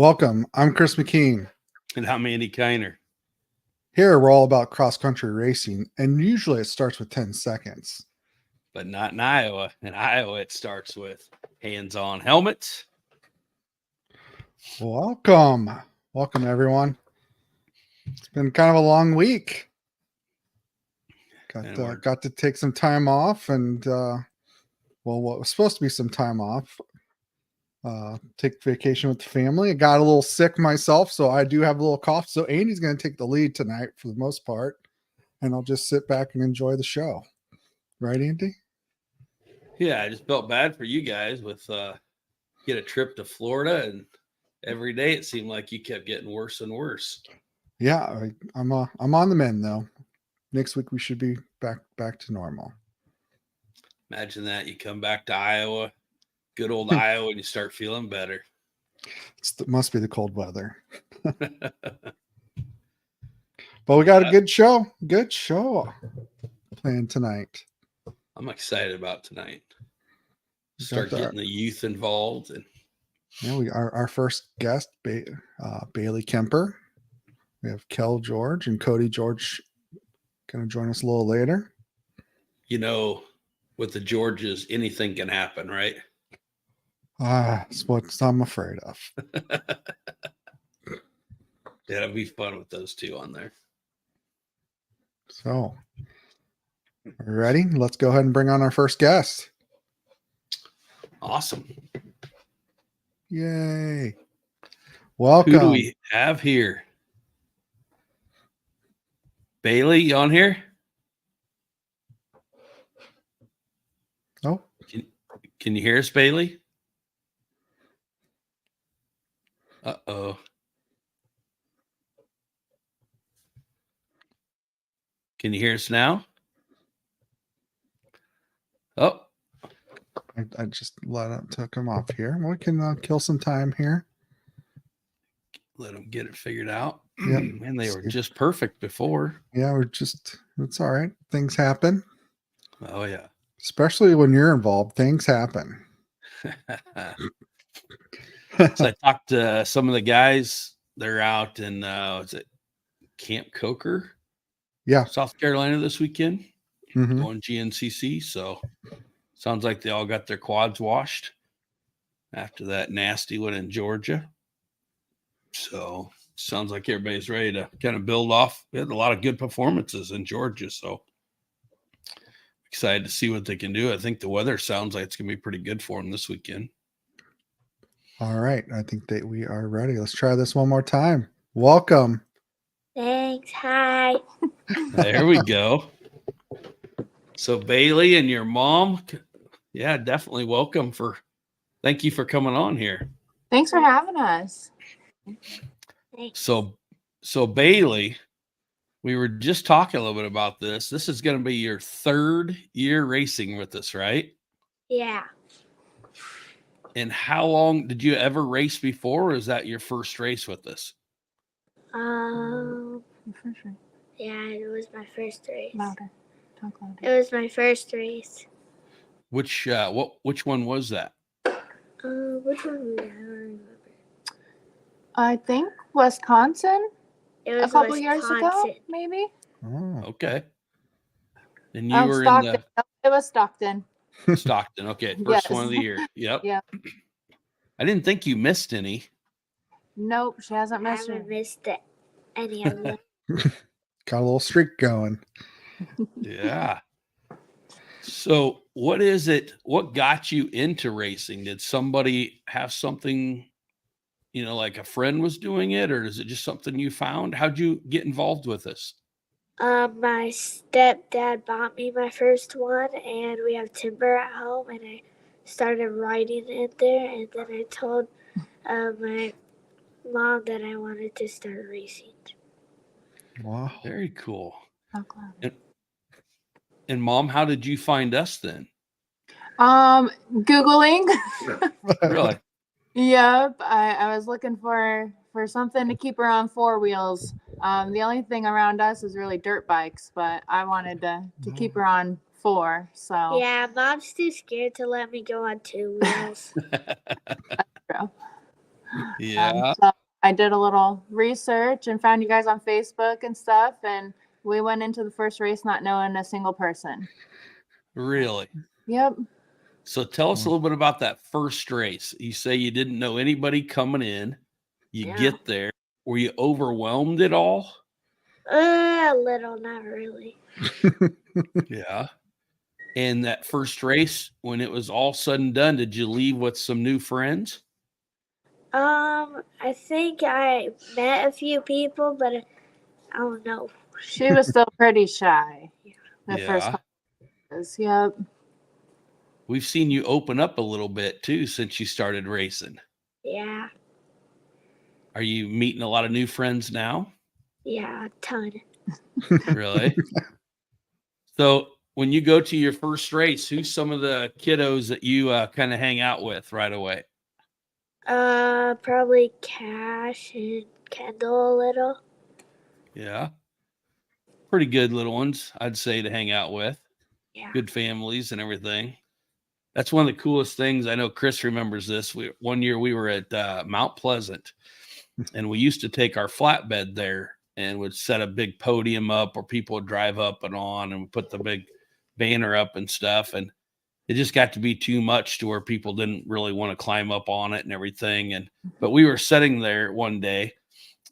Welcome. I'm Chris McKean. And I'm Andy Kiner. Here, we're all about cross-country racing, and usually it starts with 10 seconds. But not in Iowa. In Iowa, it starts with hands-on helmets. Welcome. Welcome, everyone. It's been kind of a long week. Got to take some time off and, what was supposed to be some time off. Take vacation with the family. I got a little sick myself, so I do have a little cough. So Andy's going to take the lead tonight for the most part, and I'll just sit back and enjoy the show. Right, Andy? Yeah, I just felt bad for you guys with get a trip to Florida, and every day it seemed like you kept getting worse and worse. Yeah, I'm on the mend though. Next week we should be back to normal. Imagine that you come back to Iowa, good old Iowa, and you start feeling better. It must be the cold weather. But we got a good show. Good show planned tonight. I'm excited about tonight. Start getting the youth involved. And yeah, we are our first guest, Bailee Kemper. We have Kale George and Cody George going to join us a little later. You know, with the Georges, anything can happen, right? That's what I'm afraid of. Yeah, it'll be fun with those two on there. So, ready? Let's go ahead and bring on our first guest. Awesome. Yay. Welcome. Who do we have here? Bailee, you on here? Oh. Can you hear us, Bailee? Uh-oh. Can you hear us now? Oh. I just took him off here. We can kill some time here. Let them get it figured out. Yep. And they were just perfect before. Yeah, it's all right. Things happen. Oh, yeah. Especially when you're involved, things happen. So I talked to some of the guys. They're out in, is it Camp Coker? Yeah. South Carolina this weekend. Mm-hmm. Going GNCC. So sounds like they all got their quads washed after that nasty one in Georgia. So sounds like everybody's ready to kind of build off. We had a lot of good performances in Georgia. So excited to see what they can do. I think the weather sounds like it's going to be pretty good for them this weekend. All right. I think that we are ready. Let's try this one more time. Welcome. Thanks. Hi. There we go. So Bailee and your mom, yeah, definitely welcome. Thank you for coming on here. Thanks for having us. Thanks. So Bailee, we were just talking a little bit about this. This is going to be your third year racing with us, right? Yeah. And how long did you ever race before, or is that your first race with us? Yeah, it was my first race. Louder. Talk louder. It was my first race. Which one was that? Which one? I don't remember. I think Wisconsin. It was A couple years ago, maybe. Oh. Okay. And you were Stockton. in It was Stockton. Stockton. Okay, first Yes. one of the year. Yep. Yeah. I didn't think you missed any. Nope, she hasn't I missed haven't it. missed any of them. Got a little streak going. Yeah. So what is it? What got you into racing? Did somebody have something, like a friend was doing it, or is it just something you found? How'd you get involved with this? My stepdad bought me my first one, and we have timber at home, and I started riding it there, and then I told my mom that I wanted to start racing. Wow. Very cool. Talk louder. And Mom, how did you find us then? Googling. Really? Yep. I was looking for something to keep her on four wheels. The only thing around us is really dirt bikes, but I wanted to keep her on four. So Yeah, Mom's too scared to let me go on two wheels. True. Yeah. So I did a little research and found you guys on Facebook and stuff, and we went into the first race not knowing a single person. Really? Yep. So tell us a little bit about that first race. You say you didn't know anybody coming in. You Yeah. get there. Were you overwhelmed at all? A little, not really. Yeah. And that first race, when it was all said and done, did you leave with some new friends? I think I met a few people, but I don't know. She was still pretty shy. The first Yeah. couple years. Yep. We've seen you open up a little bit too since you started racing. Yeah, Are you meeting a lot of new friends now? yeah, a ton. Really? So when you go to your first race, who's some of the kiddos that you kind of hang out with right away? Probably Cash and Kendall a little. Yeah. Pretty good little ones, I'd say, to hang out with. Yeah. Good families and everything. That's one of the coolest things. I know Chris remembers this. One year we were at Mount Pleasant, and we used to take our flatbed there and would set a big podium up where people would drive up and on, and put the big banner up and stuff. And it just got to be too much to where people didn't really want to climb up on it and everything. But we were sitting there one day,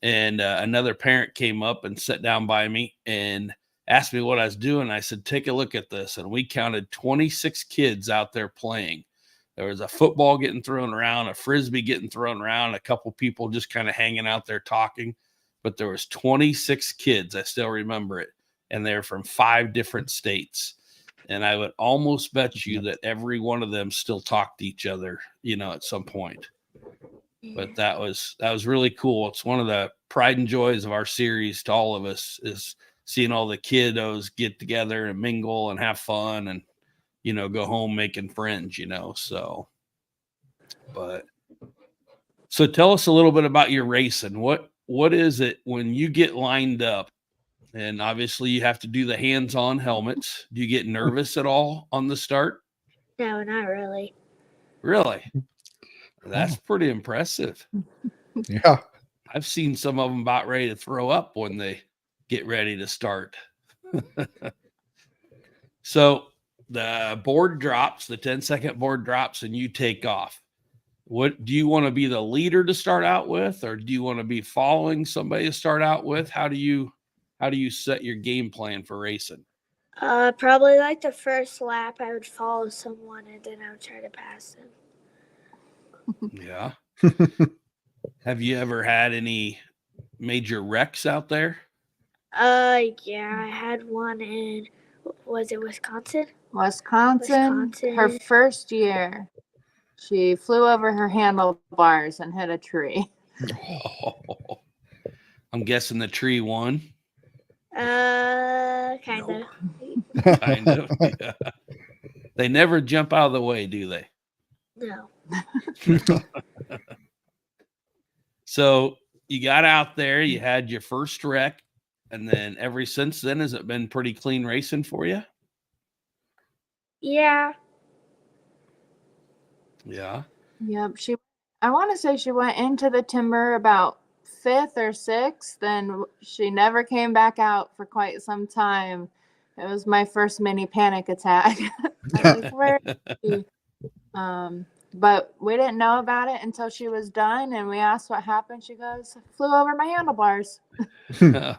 and another parent came up and sat down by me and asked me what I was doing. I said, take a look at this. And we counted 26 kids out there playing. There was a football getting thrown around, a frisbee getting thrown around, a couple people just kind of hanging out there talking. But there was 26 kids. I still remember it. And they're from 5 different states. And I would almost bet you that every one of them still talked to each other, at some point. But that was really cool. It's one of the pride and joys of our series to all of us, is seeing all the kiddos get together and mingle and have fun and, go home making friends, so. So tell us a little bit about your racing. What is it when you get lined up? And obviously you have to do the hands-on helmets. Do you get nervous at all on the start? No, not really. Really? That's pretty impressive. Yeah. I've seen some of them about ready to throw up when they get ready to start. So the board drops, the 10-second board drops, and you take off. What do you want to be, the leader to start out with, or do you want to be following somebody to start out with? How do you set your game plan for racing? Probably like the first lap, I would follow someone and then I would try to pass them. Yeah. Have you ever had any major wrecks out there? Yeah, I had one in, was it Wisconsin? Wisconsin. Her first year, she flew over her handlebars and hit a tree. Oh, I'm guessing the tree won. Kind of. Kind of. Yeah. They never jump out of the way, do they? No. So you got out there, you had your first wreck, and then ever since then, has it been pretty clean racing for you? Yeah. Yep. I want to say she went into the timber about 5th or 6th, then she never came back out for quite some time. It was my first mini panic attack. I was like, where is she? But we didn't know about it until she was done, and we asked what happened. She goes, flew over my handlebars. Well,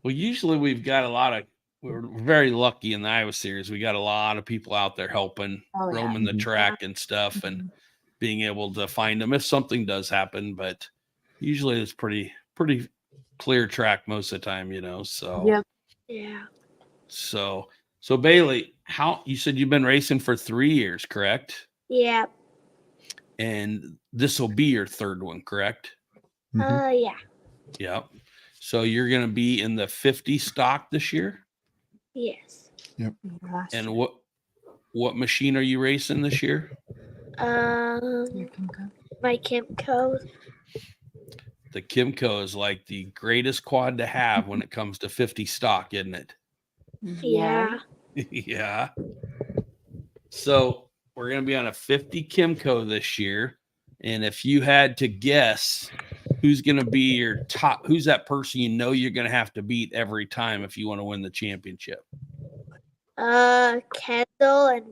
usually we're very lucky in the Iowa series. We got a lot of people out there helping, roaming the track and stuff, and being able to find them if something does happen. But usually it's pretty clear track most of the time, so. Yep. Yeah. So Bailee, you said you've been racing for 3 years, correct? Yeah. And this will be your 3rd one, correct? Yeah. Yep. So you're going to be in the 50 stock this year? Yes. Yep. And what machine are you racing this year? My Kimco. The Kimco is like the greatest quad to have when it comes to 50 stock, isn't it? Yeah. Yeah. So we're going to be on a 50 Kimco this year. And if you had to guess who's going to be your top, who's that person you're going to have to beat every time if you want to win the championship? Kendall and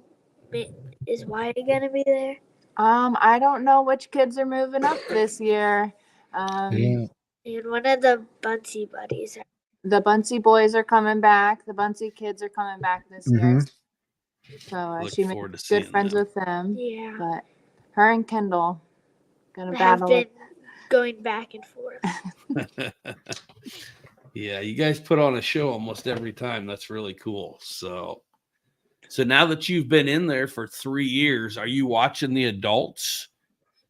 is Wyatt gonna be there? I don't know which kids are moving up this year. And one of the Bunsey buddies. The Bunsey boys are coming back. The Bunsey kids are coming back this year. So Look she forward makes to good seeing friends them. with them. Yeah. But her and Kendall gonna Have battle been it. going back and forth. Yeah, you guys put on a show almost every time. That's really cool. So now that you've been in there for 3 years, are you watching the adults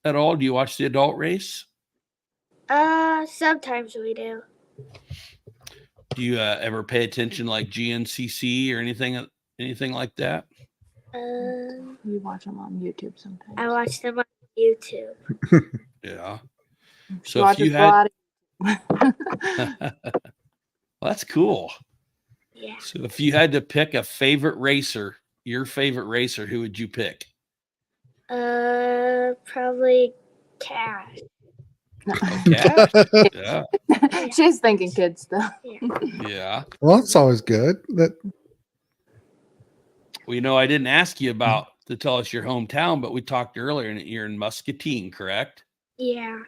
at all? Do you watch the adult race? Sometimes we do. Do you ever pay attention like GNCC or anything like that? You watch them on YouTube sometimes. I watch them on YouTube. Yeah. She So if watches you a had, lot well, that's cool. Yeah. So if you had to pick a favorite racer, your favorite racer, who would you pick? Probably Cash. Cash. Yeah. She's thinking kids though. Yeah. Well, that's always good. Well, I didn't ask you to tell us your hometown, but we talked earlier and you're in Muscatine, correct? Yeah.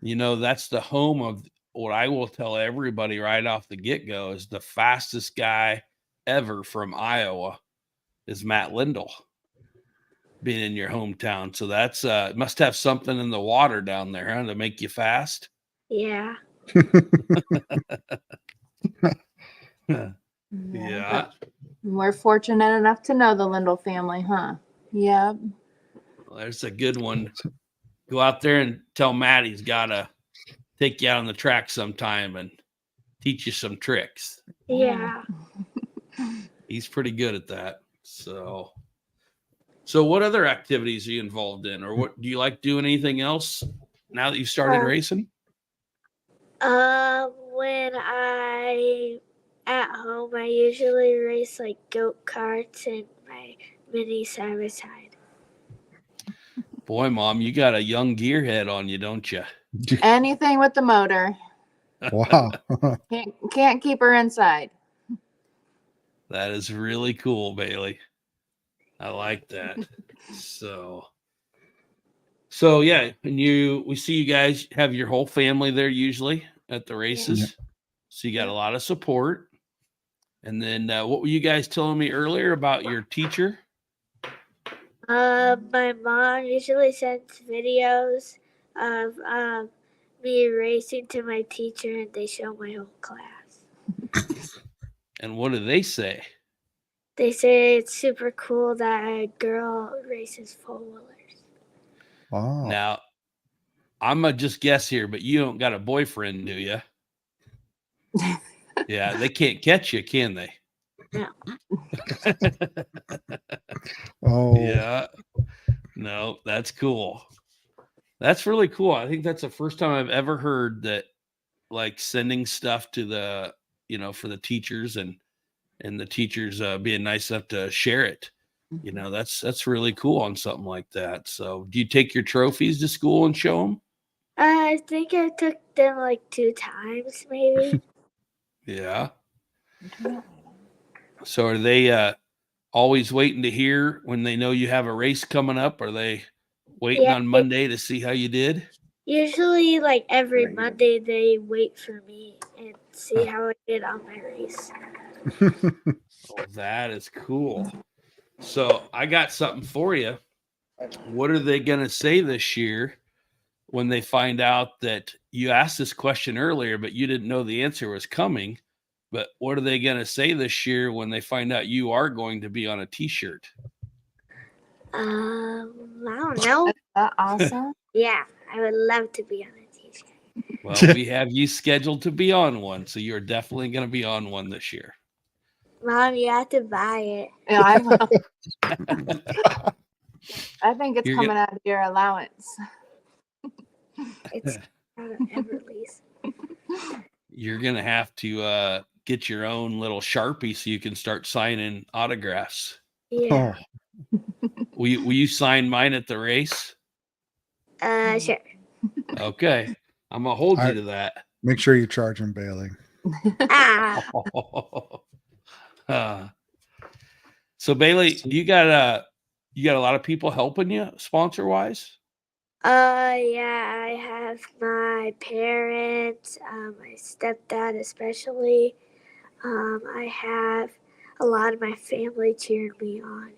That's the home of what I will tell everybody right off the get-go is the fastest guy ever from Iowa is Matt Lindell being in your hometown. So that's must have something in the water down there, huh, to make you fast. Yeah. Yeah. We're fortunate enough to know the Lindell family, huh? Yep. Well, there's a good one. Go out there and tell Matt he's got to take you out on the track sometime and teach you some tricks. Yeah. He's pretty good at that. So what other activities are you involved in, or what do you like doing? Anything else now that you started racing? When I at home, I usually race like goat karts and my mini side by side. Boy, Mom, you got a young gearhead on you, don't you? Anything with the motor. Wow. Can't keep her inside. That is really cool, Bailee. I like that. So yeah, and we see you guys have your whole family there usually at the races. Yeah. So you got a lot of support. And then what were you guys telling me earlier about your teacher? My mom usually sends videos of me racing to my teacher, and they show my whole class. And what do they say? They say it's super cool that a girl races four-wheelers. Wow. Now, I'm going to just guess here, but you don't got a boyfriend, do you? Yeah, they can't catch you, can they? No. Oh. Yeah. No, that's cool. That's really cool. I think that's the first time I've ever heard that, like, sending stuff to the, for the teachers and the teachers being nice enough to share it. That's really cool on something like that. So do you take your trophies to school and show them? I think I took them like 2 times, maybe. Yeah. So are they always waiting to hear when they know you have a race coming up? Are they waiting on Monday to see how you did? Usually, like every Monday, they wait for me and see how I did on my race. Oh, that is cool. So I got something for you. What are they going to say this year when they find out that you asked this question earlier, but you didn't know the answer was coming? But what are they going to say this year when they find out you are going to be on a t-shirt? I don't know. Is that awesome? Yeah, I would love to be on a t-shirt. Well, we have you scheduled to be on one, so you're definitely going to be on one this year. Mom, you have to buy it. Yeah, I will. I think it's coming out of your allowance. It's out of Everly's. You're going to have to get your own little Sharpie so you can start signing autographs. Yeah. Oh. Will you sign mine at the race? Sure. Okay. I'm going to hold you to that. Make sure you charge him, Bailee. Ah. So Bailee, you got a lot of people helping you sponsor wise? Yeah, I have my parents, my stepdad especially. I have a lot of my family cheering me on.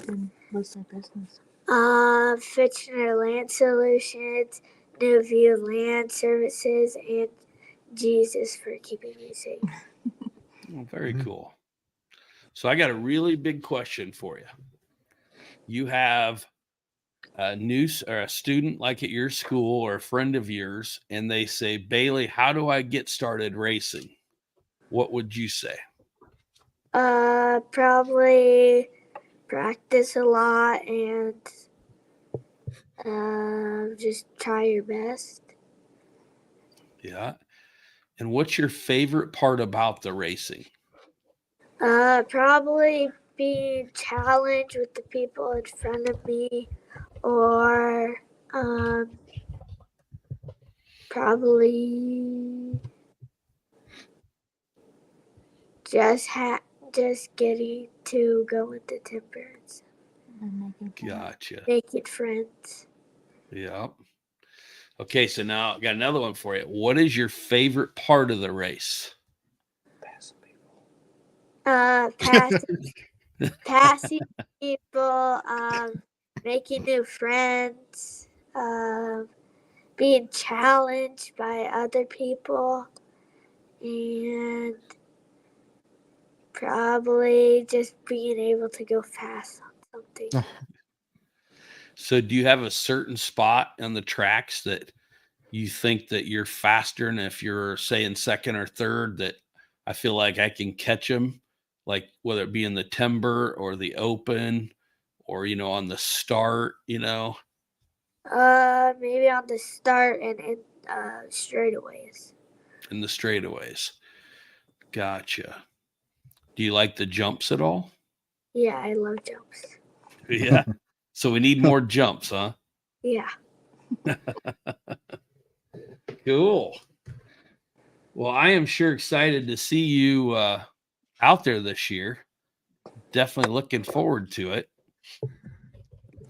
And what's their business? Fitchner Land Solutions, New View Land Services, and Jesus for keeping me safe. Oh, very cool. So I got a really big question for you. You have a student like at your school or a friend of yours, and they say, Bailee, how do I get started racing? What would you say? Probably practice a lot and just try your best. Yeah. And what's your favorite part about the racing? Probably being challenged with the people in front of me, or probably just getting to go with the Timbers, Gotcha. making friends. Yeah. Okay, so now I got another one for you. What is your favorite part of the race? Passing people, making new friends, being challenged by other people, and probably just being able to go fast on something. So do you have a certain spot on the tracks that you think that you're faster, and if you're saying second or third, that I feel like I can catch them, like whether it be in the timber or the open or, on the start, Maybe on the start and in straightaways. in the straightaways. Gotcha. Do you like the jumps at all? Yeah, I love jumps. Yeah. So we need more jumps, huh? Yeah. Cool. Well, I am sure excited to see you out there this year. Definitely looking forward to it.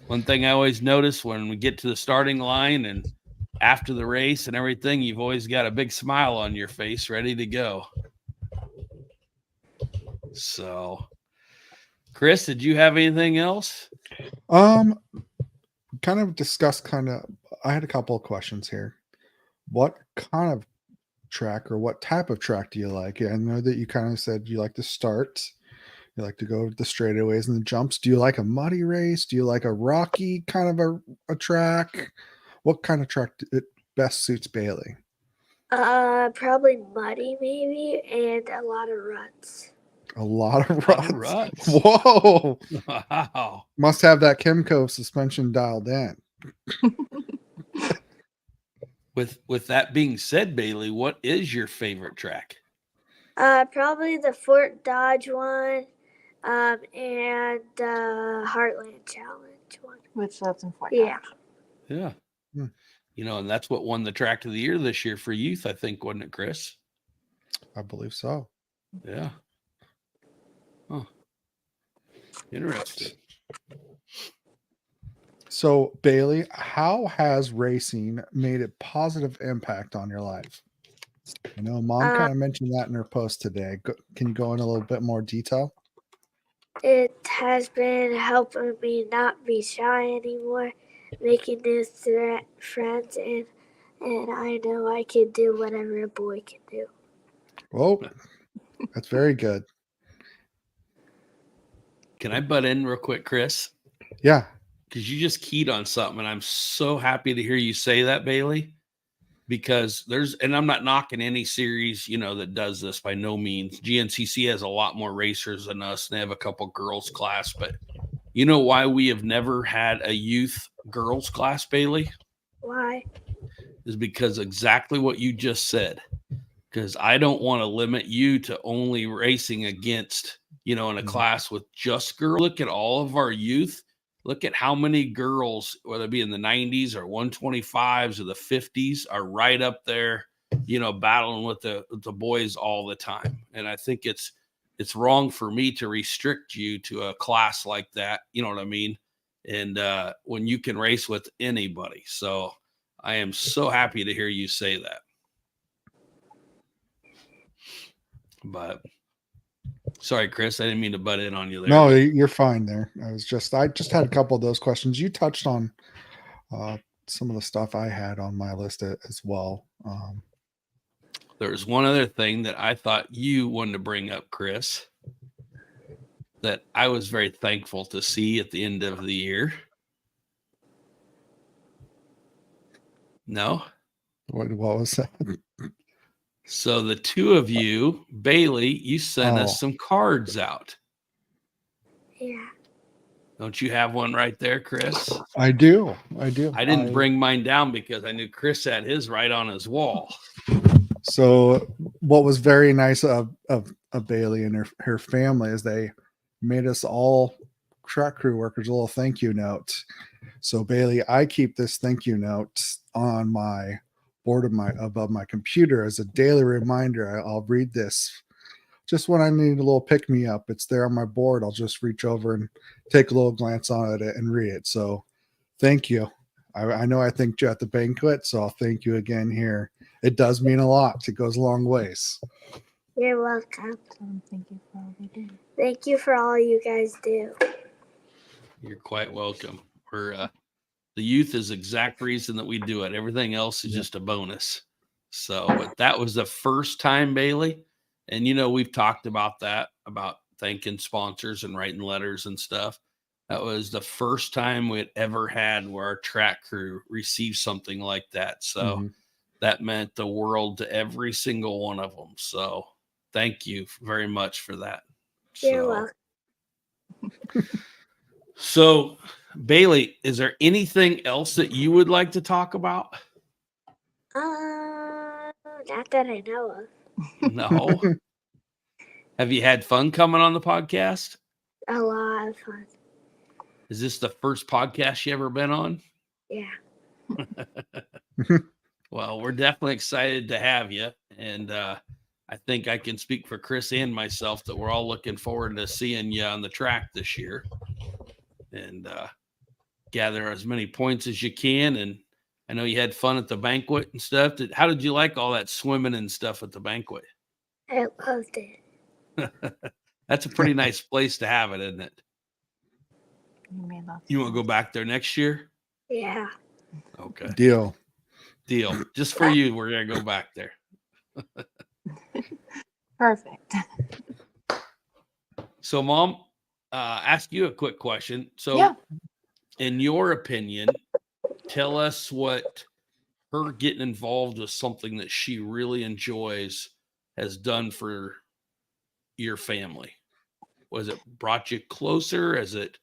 One thing I always notice when we get to the starting line and after the race and everything, you've always got a big smile on your face ready to go. So, Chris, did you have anything else? Kind of discuss I had a couple of questions here. What kind of track or what type of track do you like? I know that you kind of said you like to start. You like to go the straightaways and the jumps. Do you like a muddy race? Do you like a rocky kind of a track? What kind of track it best suits Bailee? Probably muddy maybe, and a lot of ruts. A lot of Lot of ruts. ruts. Whoa. Wow. Must have that Kimco suspension dialed in. With that being said, Bailee, what is your favorite track? Probably the Fort Dodge one, and the Heartland Challenge one. Which that's in Fort Yeah. Dodge. Yeah. Hmm. And that's what won the track of the year this year for youth, I think, wasn't it, Chris? I believe so. Yeah. Huh. Interesting. So, Bailee, how has racing made a positive impact on your life? I know Mom kind of mentioned that in her post today. Can you go in a little bit more detail? It has been helping me not be shy anymore, making new friends, and I know I can do whatever a boy can do. Oh, that's very good. Can I butt in real quick, Chris? Yeah. Because you just keyed on something, and I'm so happy to hear you say that, Bailee. Because and I'm not knocking any series, that does this by no means. GNCC has a lot more racers than us. They have a couple girls class, but you know why we have never had a youth girls class, Bailee? Why? Is because exactly what you just said. Because I don't want to limit you to only racing against, in a class with just girls. Look at all of our youth. look at how many girls, whether it be in the 90s or 125s or the 50s, are right up there, battling with the boys all the time. And I think it's wrong for me to restrict you to a class like that. You know what I mean? And when you can race with anybody. So I am so happy to hear you say that. But sorry, Chris, I didn't mean to butt in on you there. No, you're fine there. I just had a couple of those questions. You touched on some of the stuff I had on my list as well. There's one other thing that I thought you wanted to bring up, Chris, that I was very thankful to see at the end of the year. No? What was that? So the two of you, Bailee, you sent us some cards out. Yeah. Don't you have one right there, Chris? I do. I didn't bring mine down because I knew Chris had his right on his wall. So what was very nice of Bailee and her family is they made us all track crew workers a little thank you note. So Bailee, I keep this thank you note on my board above my computer as a daily reminder. I'll read this just when I need a little pick me up. It's there on my board. I'll just reach over and take a little glance on it and read it. So thank you. I know I thanked you at the banquet, so I'll thank you again here. It does mean a lot. It goes a long ways. You're welcome. Thank you for all you do. Thank you for all you guys do. You're quite welcome. We're the youth is the exact reason that we do it. Everything else is just a bonus. So, but that was the first time, Bailee. And, we've talked about that, about thanking sponsors and writing letters and stuff. That was the first time we had ever had where our track crew received something like that. So that meant the world to every single one of them. So thank you very much for that. You're welcome. So, Bailee, is there anything else that you would like to talk about? Not that I know of. No. Have you had fun coming on the podcast? A lot of fun. Is this the first podcast you ever been on? Yeah. Well, we're definitely excited to have you. And I think I can speak for Chris and myself that we're all looking forward to seeing you on the track this year. And gather as many points as you can. And I know you had fun at the banquet and stuff. How did you like all that swimming and stuff at the banquet? I loved it. That's a pretty nice place to have it, isn't it? You want to go back there next year? Yeah. Okay. Deal. Just for you, we're going to go back there. Perfect. So, Mom, ask you a quick question. So, in your opinion, tell us what her getting involved with something that she really enjoys has done for your family. Was it brought you closer? It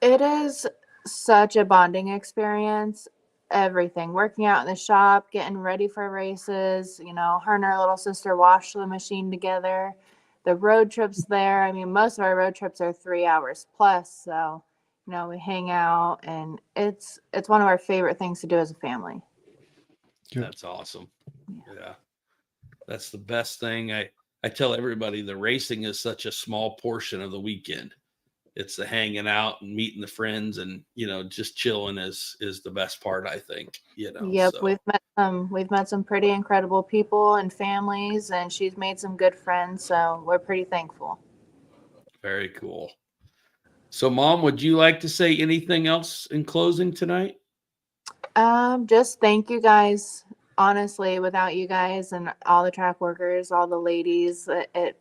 is such a bonding experience. Everything, working out in the shop, getting ready for races, her and her little sister wash the machine together, the road trips there. I mean, most of our road trips are 3 hours plus. So, we hang out, and it's one of our favorite things to do as a family. That's awesome. Yeah. That's the best thing. I tell everybody the racing is such a small portion of the weekend. It's the hanging out and meeting the friends and, just chilling is the best part, I think, Yep. So. We've met some pretty incredible people and families, and she's made some good friends. So we're pretty thankful. Very cool. So, Mom, would you like to say anything else in closing tonight? Just thank you guys. Honestly, without you guys and all the track workers, all the ladies, it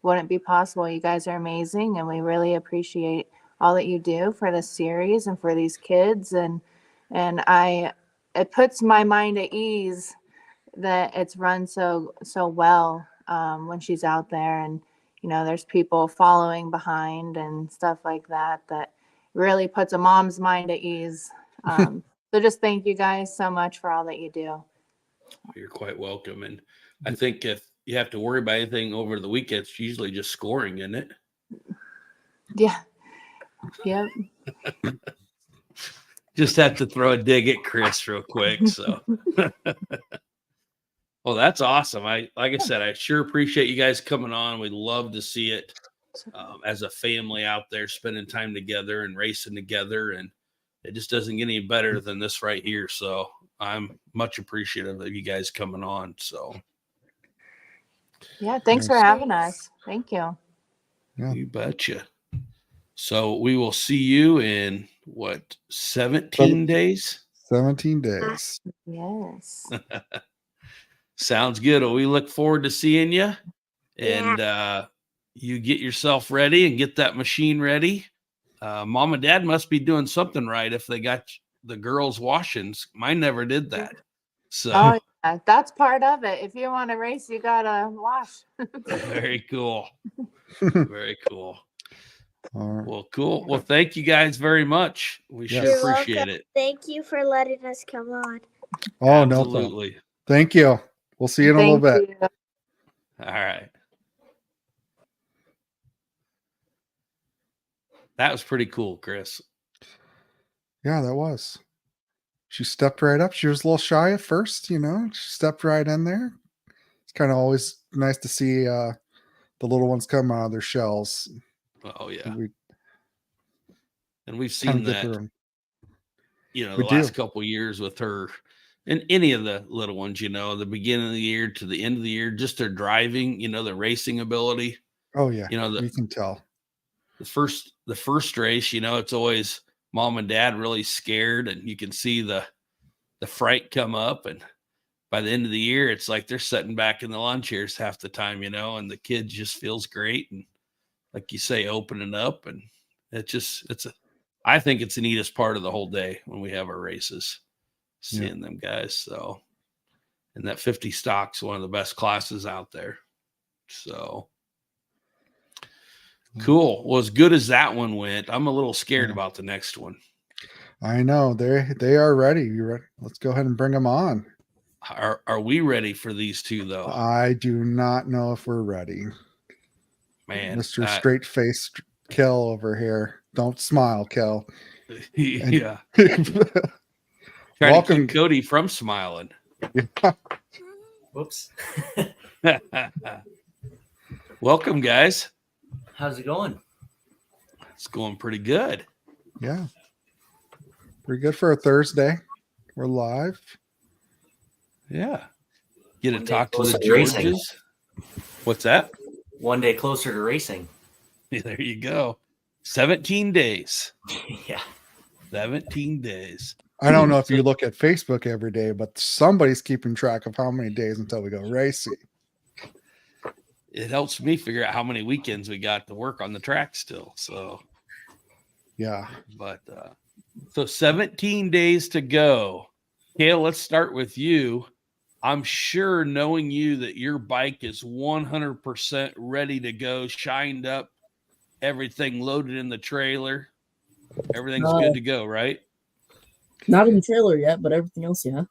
wouldn't be possible. You guys are amazing, and we really appreciate all that you do for this series and for these kids. And it puts my mind at ease that it's run so well when she's out there, and there's people following behind and stuff like that really puts a mom's mind at ease. So just thank you guys so much for all that you do. You're quite welcome. And I think if you have to worry about anything over the weekend, it's usually just scoring, isn't it? Yeah. Yep. Just have to throw a dig at Chris real quick. So, well, that's awesome. Like I said, I sure appreciate you guys coming on. We'd love to see it as a family out there spending time together and racing together. And it just doesn't get any better than this right here. So I'm much appreciative of you guys coming on. So, Yeah. Thanks for having us. Thank you. Yeah. you betcha. So we will see you in 17 days? 17 days. Yes. Sounds good. Well, we look forward to seeing you. And you get yourself ready and get that machine ready. Mom and dad must be doing something right if they got the girls' washings. Mine never did that. So Yeah, that's part of it. If you want to race, you gotta wash. very cool. Very cool. All right. Well, cool. Well, thank you guys very much. We Yes. sure You're appreciate welcome. it. Thank you for letting us come on. Oh, no. Absolutely. Thank you. We'll see you in a little bit. You. All right. That was pretty cool, Chris. Yeah, that was. She stepped right up. She was a little shy at first, She stepped right in there. It's kind of always nice to see the little ones come out of their shells. Oh, yeah. We And we've kind seen of get that, through 'em. the We last do. couple of years with her and any of the little ones, the beginning of the year to the end of the year, just their driving, their racing ability. Oh, yeah. The You can tell. first race, it's always mom and dad really scared, and you can see the fright come up. And by the end of the year, it's like they're sitting back in the lawn chairs half the time, and the kid just feels great. And like you say, opening up, and I think it's the neatest part of the whole day when we have our races, seeing them guys. So, and that 50 stock's one of the best classes out there. So cool. Well, as good as that one went, I'm a little scared about the next one. I know they are ready. You ready? Let's go ahead and bring them on. Are we ready for these two though? I do not know if we're ready. Man, Mr. Straight Face Kel over here. Don't smile, Kel. Yeah. Welcome. Trying to keep Cody from smiling. Whoops. Welcome, guys. How's it going? It's going pretty good. Yeah. Pretty good for a Thursday. We're live. Yeah. Get to One day talk to closer the to racing. Georges. What's that? One day closer to racing. There you go. 17 days. Yeah. 17 days. I don't know if you look at Facebook every day, but somebody's keeping track of how many days until we go racing. It helps me figure out how many weekends we got to work on the track still. So, yeah. But, so 17 days to go. Kale, let's start with you. I'm sure knowing you that your bike is 100% ready to go, shined up, everything loaded in the trailer. Everything's good to go, right? Not in the trailer yet, but everything else, yeah.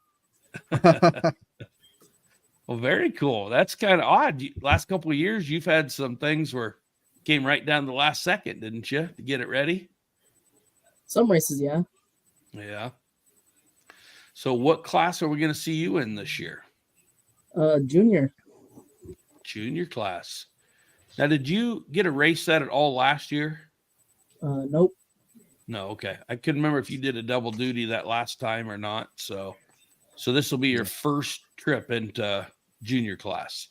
Well, very cool. That's kind of odd. Last couple of years, you've had some things where came right down to the last second, didn't you, to get it ready? Some races, yeah. Yeah. So what class are we going to see you in this year? Junior. Junior class. Now, did you get a race set at all last year? Nope. No. Okay. I couldn't remember if you did a double duty that last time or not. So this will be your first trip into junior class.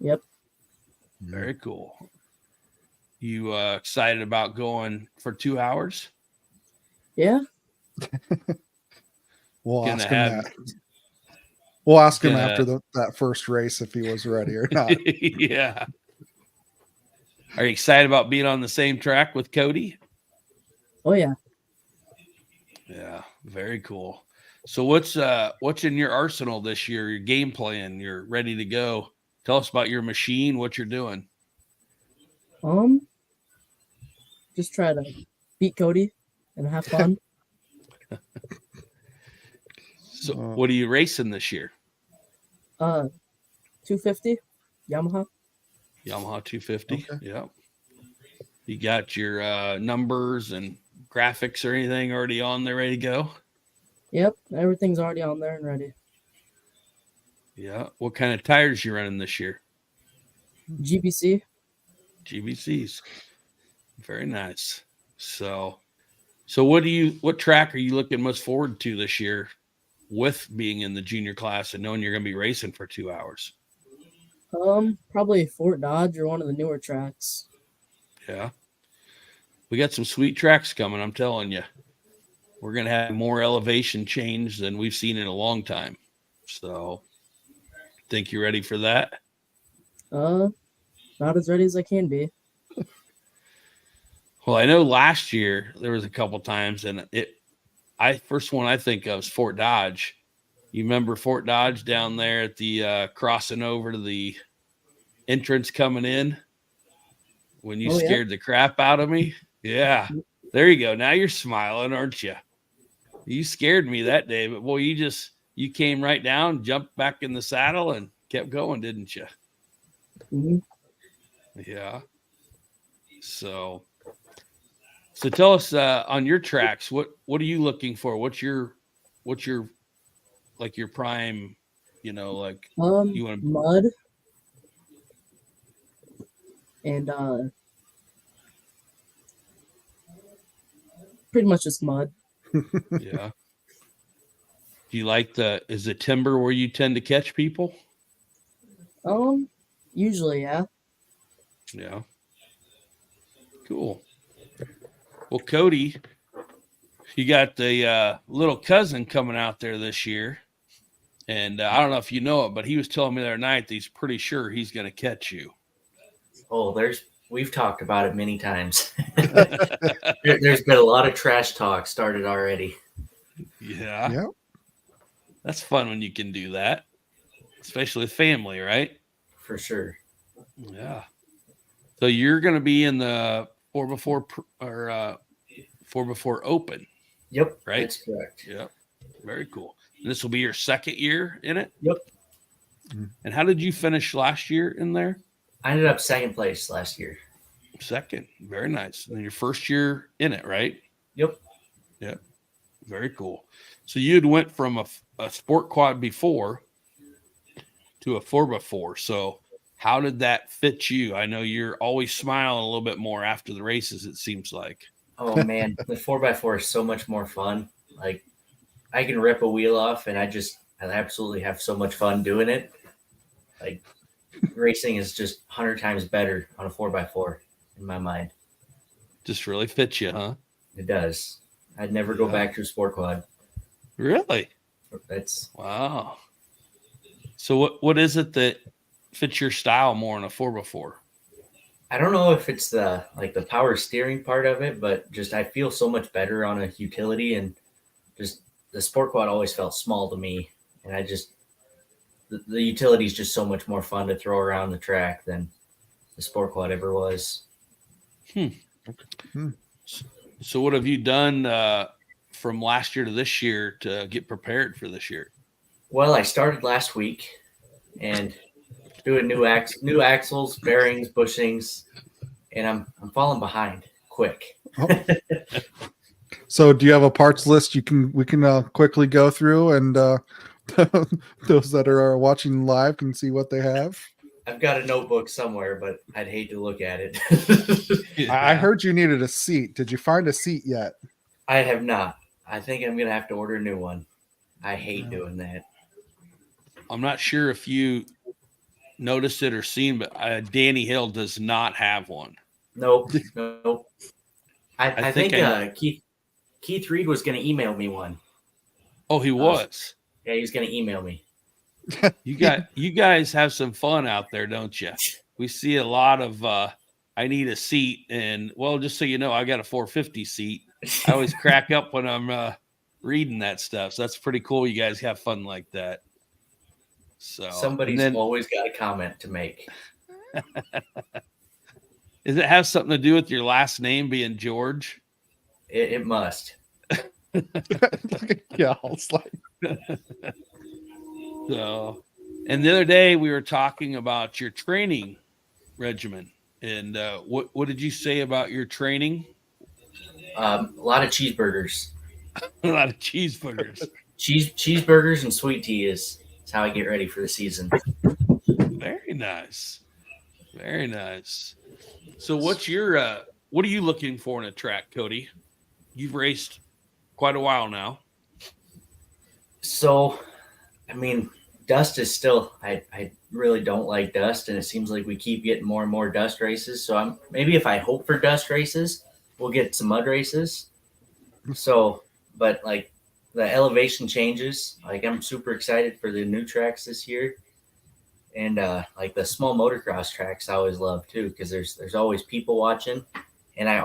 Yep. Very cool. You excited about going for 2 hours? Yeah. We'll Gonna ask him have- that. We'll ask him gonna- after that first race if he was ready or not. Yeah. Are you excited about being on the same track with Cody? Oh, yeah. Yeah, very cool. So what's in your arsenal this year? Your game plan? You're ready to go. Tell us about your machine. What you're doing? Just try to beat Cody and have fun. So what are you racing this year? 250 Yamaha. Yamaha 250. Okay. Yeah. You got your numbers and graphics or anything already on there, ready to go? Yep, everything's already on there and ready. Yeah. What kind of tires you running this year? GBC. GBCs. Very nice. So what track are you looking most forward to this year with being in the junior class and knowing you're going to be racing for 2 hours? Probably Fort Dodge or one of the newer tracks. Yeah. We got some sweet tracks coming, I'm telling you. We're going to have more elevation change than we've seen in a long time. So, think you're ready for that? Not as ready as I can be. Well, I know last year there was a couple times, and first one I think of is Fort Dodge. You remember Fort Dodge down there at the crossing over to the entrance coming in when you scared the crap out of me? Yeah. There you go. Now you're smiling, aren't you? You scared me that day, but boy, you came right down, jumped back in the saddle, and kept going, didn't you? Mm-hmm. Yeah. So tell us on your tracks, what are you looking for? What's your like your prime, you want mud and pretty much just mud. Yeah. Do you like is the timber where you tend to catch people? Usually, yeah. Yeah. Cool. Well, Cody, you got the little cousin coming out there this year. And I don't know if you know it, but he was telling me the other night that he's pretty sure he's going to catch you. Oh, we've talked about it many times. There's been a lot of trash talk started already. Yeah. Yep. That's fun when you can do that, especially with family, right? For sure. Yeah. So you're going to be in the 4x4 or 4x4 open. Yep. Right. That's correct. Yep. Very cool. And this will be your second year in it? Yep. And how did you finish last year in there? I ended up second place last year. Second. Very nice. And then your first year in it, right? Yep. Yep. Very cool. So you had went from a sport quad before to a 4x4. So how did that fit you? I know you're always smiling a little bit more after the races, it seems like. Oh, man. The 4x4 is so much more fun. Like, I can rip a wheel off, and I absolutely have so much fun doing it. Like, racing is just 100 times better on a 4x4 in my mind. Just really fits you, huh? It does. I'd never go back to a sport quad. Really? That's wow. So what is it that fits your style more in a 4x4? I don't know if it's the power steering part of it, but just I feel so much better on a utility, and just the sport quad always felt small to me, and the utility is just so much more fun to throw around the track than the sport quad ever was. So what have you done from last year to this year to get prepared for this year? Well, I started last week and doing new axles, bearings, bushings, and I'm falling behind quick. Oh. So do you have a parts list we can quickly go through, and those that are watching live can see what they have? I've got a notebook somewhere, but I'd hate to look at it. I heard you needed a seat. Did you find a seat yet? I have not. I think I'm going to have to order a new one. I hate doing that. I'm not sure if you noticed it or seen, but Danny Hill does not have one. Nope. I think Keith Reed was going to email me one. Oh, he was? Yeah, he was going to email me. You guys have some fun out there, don't you? We see a lot of I need a seat, and well, just so you know, I got a 450 seat. I always crack up when I'm reading that stuff. So that's pretty cool. You guys have fun like that. So somebody's always got a comment to make. Does it have something to do with your last name being George? It must. Yeah, it's like. So, and the other day we were talking about your training regimen And what did you say about your training? A lot of cheeseburgers. A lot of cheeseburgers. Cheeseburgers and sweet tea is how I get ready for the season. Very nice. Very nice. So what are you looking for in a track, Cody? You've raced quite a while now. So, I mean, dust is still, I really don't like dust, and it seems like we keep getting more and more dust races. So maybe if I hope for dust races, we'll get some mud races. So, but like the elevation changes, like I'm super excited for the new tracks this year. And like the small motocross tracks I always love too, because there's always people watching, and I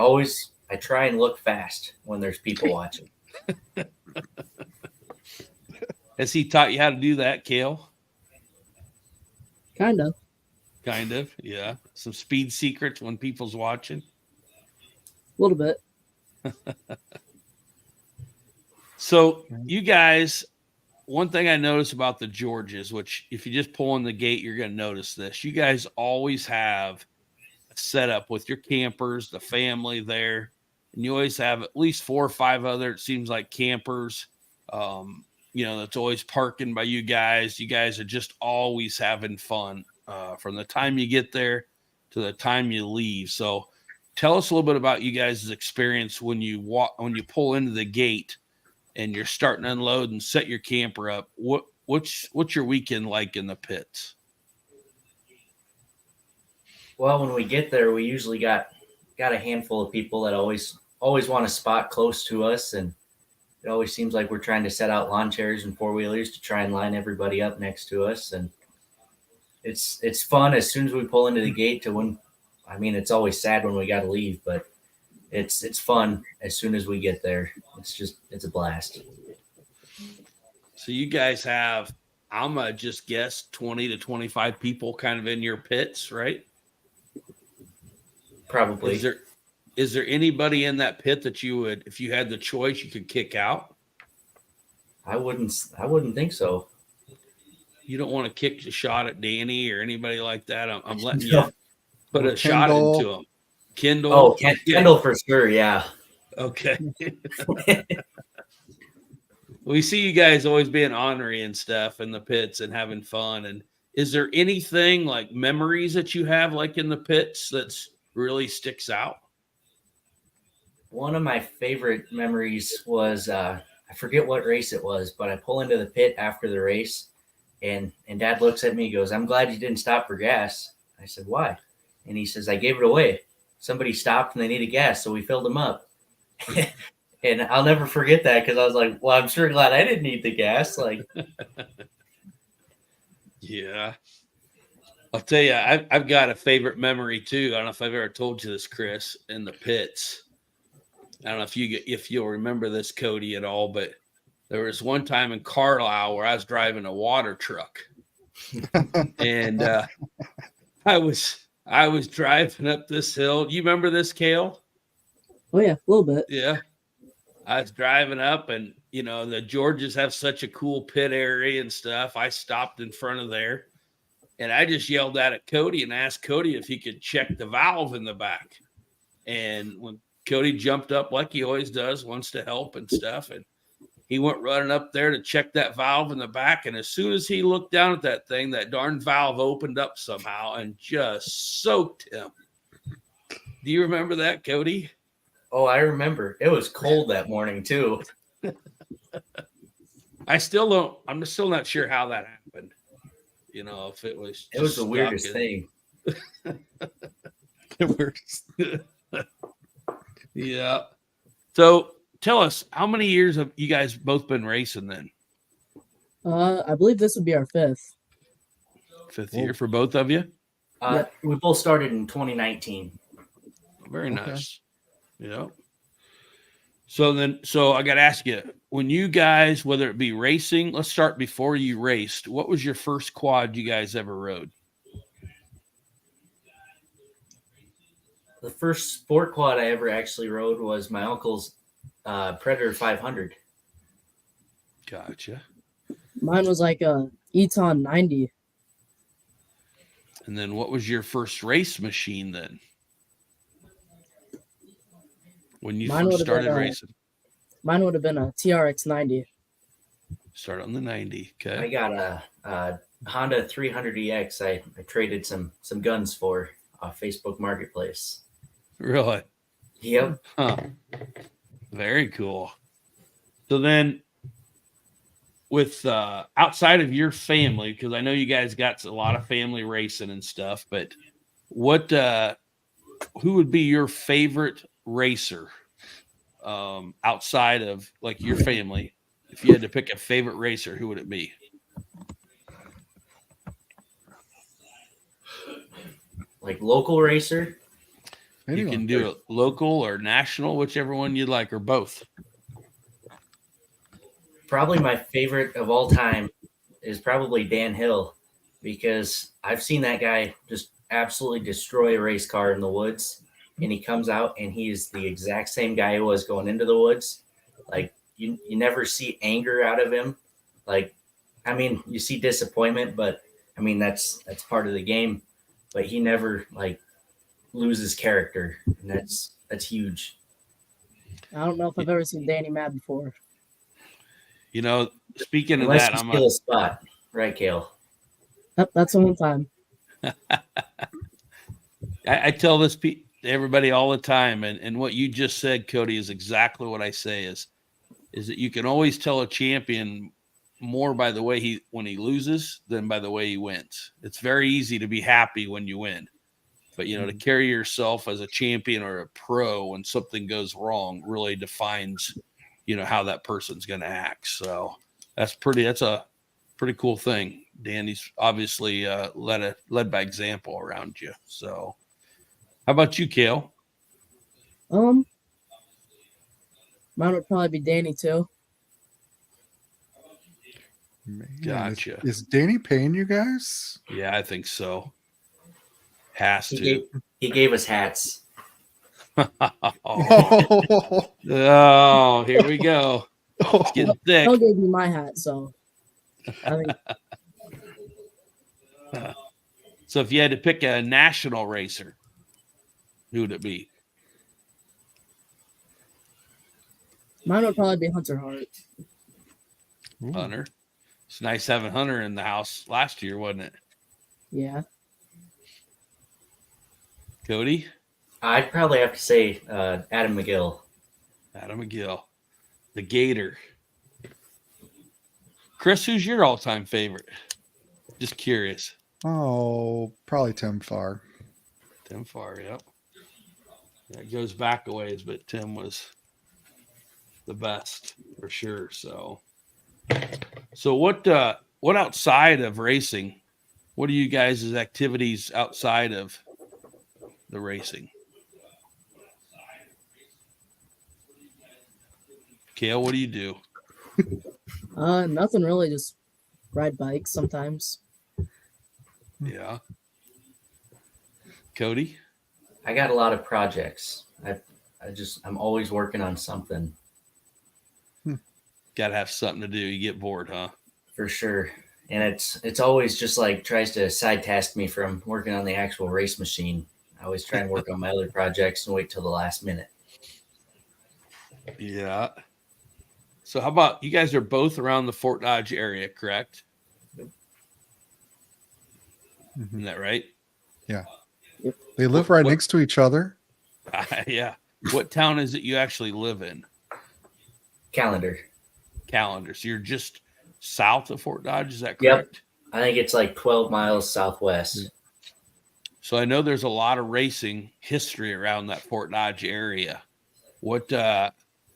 try and look fast when there's people watching. Has he taught you how to do that, Kale? Kind of. Kind of, yeah. Some speed secrets when people's watching. A little bit. So you guys, one thing I notice about the Georges, which if you just pull in the gate, you're going to notice this. You guys always have a setup with your campers, the family there, and you always have at least 4 or 5 other, it seems like, campers, that's always parking by you guys. You guys are just always having fun from the time you get there to the time you leave. So tell us a little bit about you guys' experience when you pull into the gate and you're starting to unload and set your camper up. What's your weekend like in the pits? Well, when we get there, we usually got a handful of people that always want a spot close to us, and it always seems like we're trying to set out lawn chairs and 4-wheelers to try and line everybody up next to us. And it's fun as soon as we pull into the gate to when, I mean, it's always sad when we got to leave, but it's fun as soon as we get there. It's a blast. So you guys have, I'm going to just guess 20 to 25 people kind of in your pits, right? Probably. Is there anybody in that pit that you would, if you had the choice, you could kick out? I wouldn't think so. You don't want to kick a shot at Danny or anybody like that. I'm letting No. you put a Kendall. shot into him. Kendall. Oh, Kendall for sure. Yeah. Okay. We see you guys always being ornery and stuff in the pits and having fun. And is there anything like memories that you have like in the pits that's really sticks out? One of my favorite memories was I forget what race it was, but I pull into the pit after the race, and Dad looks at me and goes, "I'm glad you didn't stop for gas." I said, "Why?" And he says, "I gave it away. Somebody stopped and they needed gas, so we filled them up." And I'll never forget that, because I was like, "Well, I'm sure glad I didn't need the gas." Like, Yeah. I'll tell you, I've got a favorite memory too. I don't know if I've ever told you this, Chris, in the pits. I don't know if you'll remember this, Cody, at all, but there was one time in Carlisle where I was driving a water truck, and I was driving up this hill. You remember this, Kale? Oh yeah, a little bit. Yeah. I was driving up, and the Georges have such a cool pit area and stuff. I stopped in front of there, and I just yelled out at Cody and asked Cody if he could check the valve in the back. And when Cody jumped up like he always does, wants to help and stuff, and he went running up there to check that valve in the back. And as soon as he looked down at that thing, that darn valve opened up somehow and just soaked him. Do you remember that, Cody? oh, I remember. It was cold that morning too. I'm still not sure how that happened. If it was. It was the weirdest thing. Yeah. So tell us, how many years have you guys both been racing then? I believe this would be our 5th. 5th year for both of you? We both started in 2019. Very nice. Yeah. So I got to ask you, when you guys, whether it be racing, let's start before you raced. What was your first quad you guys ever rode? The first sport quad I ever actually rode was my uncle's Predator 500. Gotcha. Mine was like a Eton 90. And then what was your first race machine then? When you Mine first would've been, started racing? Mine would have been a TRX 90. Start on the 90. I Okay. got a Honda 300EX. I traded some guns for off Facebook Marketplace. Really? Yep. Huh. Very cool. So then with outside of your family, because I know you guys got a lot of family racing and stuff, but what who would be your favorite racer outside of like your family? If you had to pick a favorite racer, who would it be? Like local racer. You Anyone. can do it local or national, whichever one you'd like, or both. Probably my favorite of all time is probably Dan Hill, because I've seen that guy just absolutely destroy a race car in the woods, and he comes out and he is the exact same guy he was going into the woods. Like you never see anger out of him. Like, I mean, you see disappointment, but I mean that's part of the game. But he never like loses character, and that's huge. I don't know if I've ever seen Danny mad before. You know, speaking of Unless that, you I'm steal a spot, right, Kale? Yep, that's the one time. I tell this to everybody all the time, and what you just said, Cody, is exactly what I say is that you can always tell a champion more by the way when he loses than by the way he wins. It's very easy to be happy when you win, but you know, to carry yourself as a champion or a pro when something goes wrong really defines, you know, how that person's going to act. So that's a pretty cool thing. Danny's obviously led by example around you. So how about you, Kale? Mine would probably be Danny too. Man, Gotcha. Is Danny paying you guys? Yeah, I think so. Has He to. gave us hats. Oh, here we go. It's getting thick. Phil gave me my hat, so I think So if you had to pick a national racer, who would it be? mine would probably be Hunter Hart. Hunter. It's nice having Hunter in the house last year, wasn't it? Yeah. Cody? I'd probably have to say Adam McGill. Adam McGill. The Gator. Chris, who's your all-time favorite? Just curious. Oh, probably Tim Farr. Tim Farr, yep. That goes back a ways, but Tim was the best for sure. So what outside of racing, what are you guys' activities outside of the racing? Kale, what do you do? Nothing really, just ride bikes sometimes. Yeah. Cody? I got a lot of projects. I'm always working on something. Got to have something to do. You get bored, huh? For sure. And it's always just like tries to side task me from working on the actual race machine. I always try and work on my other projects and wait till the last minute. Yeah. So how about you guys are both around the Fort Dodge area, correct? Isn't that right? Yeah. They live right next to each other. Yeah. What town is it you actually live in? Calendar. So you're just south of Fort Dodge, is that correct? Yep. I think it's like 12 miles southwest. So I know there's a lot of racing history around that Fort Dodge area. What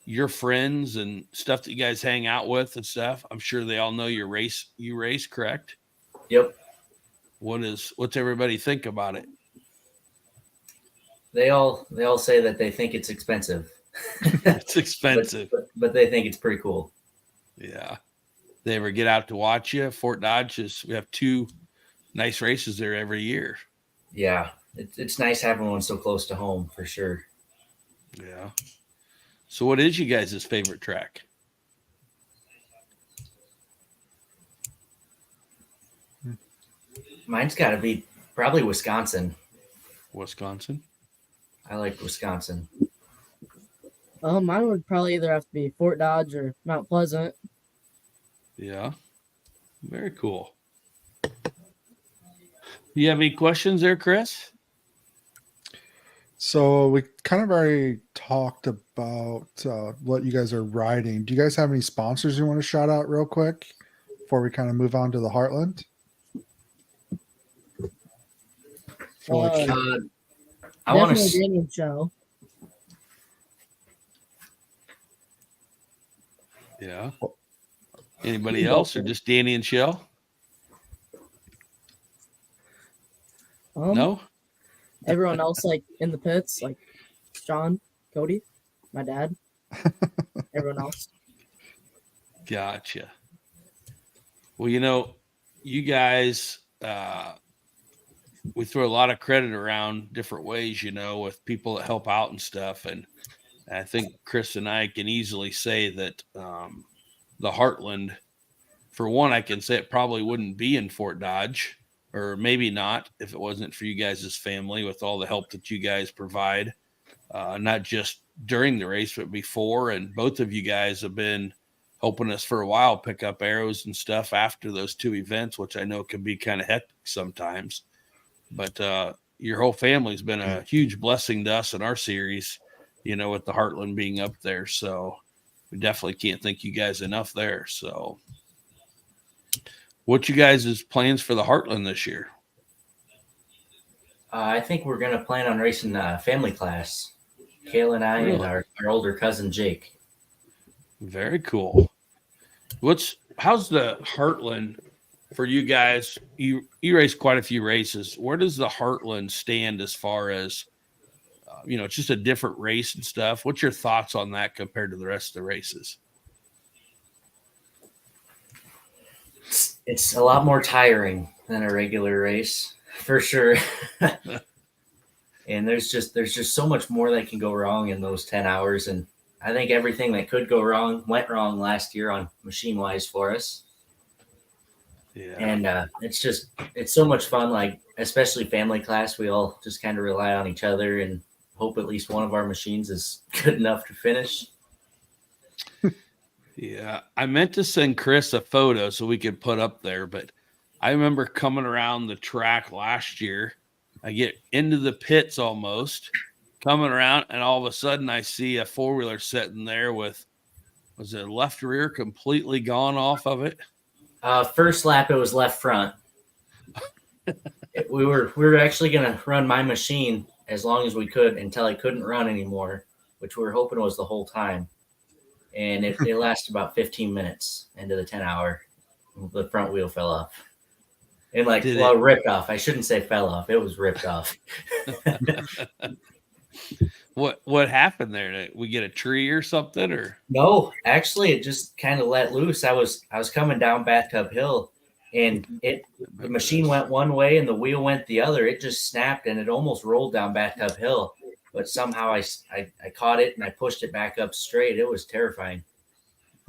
your friends and stuff that you guys hang out with and stuff, I'm sure they all know you race, correct? Yep. What's everybody think about it? They all say that they think it's expensive. It's expensive. but they think it's pretty cool. Yeah. They ever get out to watch you? Fort Dodge we have 2 nice races there every year. Yeah. It's nice having one so close to home for sure. Yeah. So what is you guys' favorite track? Mine's got to be Probably Wisconsin. Wisconsin. I like Wisconsin. Mine would probably either have to be Fort Dodge or Mount Pleasant. Yeah. Very cool. You have any questions there, Chris? So we kind of already talked about what you guys are riding. Do you guys have any sponsors you want to shout out real quick before we kind of move on to the Heartland? I want Definitely to. Danny and Show. Yeah. Anybody else or just Danny and Shell? No? Everyone else, like in the pits, like Sean, Cody, my dad, everyone else. Gotcha. Well, you know, you guys, we throw a lot of credit around different ways, you know, with people that help out and stuff. And I think Chris and I can easily say that the Heartland, for one, I can say it probably wouldn't be in Fort Dodge, or maybe not if it wasn't for you guys' family with all the help that you guys provide, not just during the race, but before. And both of you guys have been helping us for a while pick up arrows and stuff after those two events, which I know can be kind of hectic sometimes. But your whole family's been a huge blessing to us in our series, you know, with the Heartland being up there. So we definitely can't thank you guys enough there. So what you guys' plans for the Heartland this year? I think we're gonna plan on racing family class. Kale and I and our older cousin Jake. Very cool. How's the Heartland for you guys? You race quite a few races. Where does the Heartland stand as far as you know, it's just a different race and stuff. What's your thoughts on that compared to the rest of the races? It's a lot more tiring than a regular race, for sure. And there's just so much more that can go wrong in those 10 hours. And I think everything that could go wrong went wrong last year on machine wise for us. Yeah. And it's so much fun. Like, especially family class, we all just kind of rely on each other and hope at least one of our machines is good enough to finish. Yeah, I meant to send Chris a photo so we could put up there, but I remember coming around the track last year. I get into the pits almost, coming around, and all of a sudden I see a four-wheeler sitting there with, was it left rear completely gone off of it? First lap, it was left front. We were actually going to run my machine as long as we could until I couldn't run anymore, which we were hoping was the whole time. And it lasted about 15 minutes into the 10 hour. The front wheel fell off. And ripped off. I shouldn't say fell off. It was ripped off. What happened there? Did we get a tree or something? Or no, actually it just kind of let loose. I was coming down Bathtub Hill, and the machine went one way and the wheel went the other. It just snapped and it almost rolled down Bathtub Hill. But somehow I caught it and I pushed it back up straight. It was terrifying.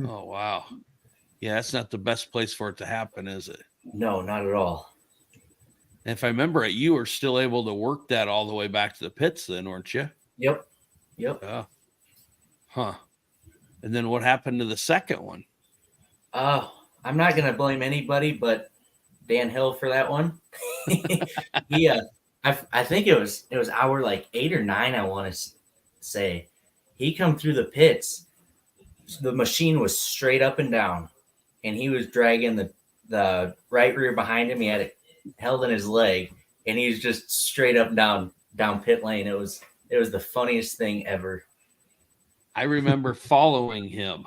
Oh, wow. Yeah, that's not the best place for it to happen, is it? No, not at all. And if I remember it, you were still able to work that all the way back to the pits then, weren't you? Yep. Huh. And then what happened to the second one? I'm not going to blame anybody but Dan Hill for that one. I think it was hour like 8 or 9, I want to say. He come through the pits. The machine was straight up and down, and he was dragging the right rear behind him. He had it held in his leg, and he was just straight up down pit lane. It was the funniest thing ever. I remember following him.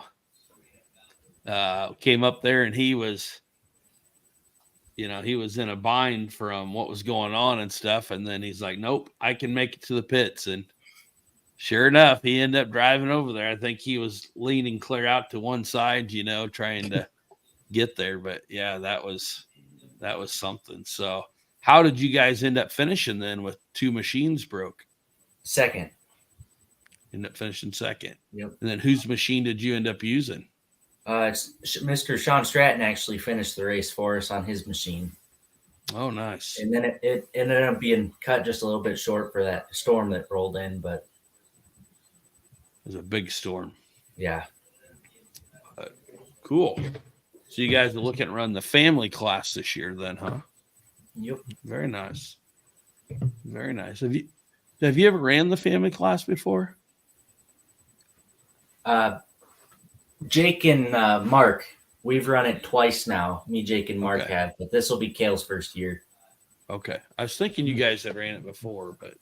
Came up there, and he was in a bind from what was going on and stuff. And then he's like, nope, I can make it to the pits. And sure enough, he ended up driving over there. I think he was leaning clear out to one side, trying to get there. But yeah, that was something. So how did you guys end up finishing then with two machines broke? Second. End up finishing second. Yep. And then whose machine did you end up using? It's Mr. Sean Stratton actually finished the race for us on his machine. Oh, nice. And then it ended up being cut just a little bit short for that storm that rolled in. But It was a big storm. yeah, Cool. So you guys are looking at running the family class this year then, huh? yep. Very nice. Very nice. Have you ever ran the family class before? Jake and Mark, we've run it twice now. Me, Jake, and Mark Okay. have, but this will be Kale's first year. Okay. I was thinking you guys had ran it before, but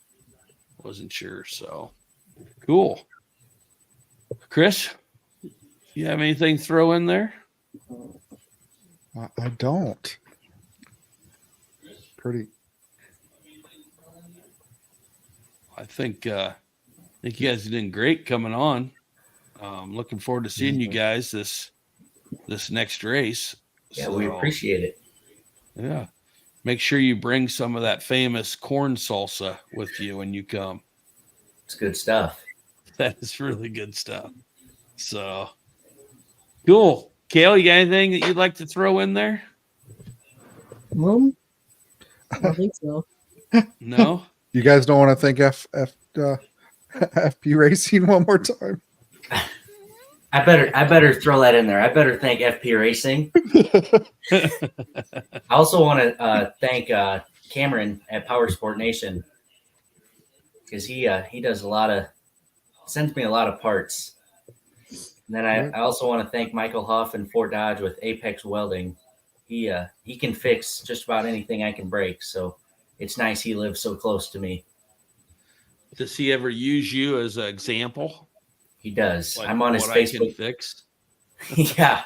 wasn't sure. So cool. Chris, you have anything to throw in there? I don't. Pretty. I think you guys are doing great coming on. Looking forward to seeing you guys this next race. Yeah, we appreciate it. Yeah. Make sure you bring some of that famous corn salsa with you when you come. It's good stuff. That is really good stuff. So cool. Kale, you got anything that you'd like to throw in there? I don't think so. No? You guys don't want to thank FP Racing one more time? I better throw that in there. I better thank FP Racing. I also want to thank Cameron at Power Sport Nation because he does sends me a lot of parts. And then I also want to thank Michael Huff and Fort Dodge with Apex Welding. He can fix just about anything I can break, so it's nice he lives so close to me. Does he ever use you as an example? He does. Like I'm on his what I can Facebook. fix? Yeah.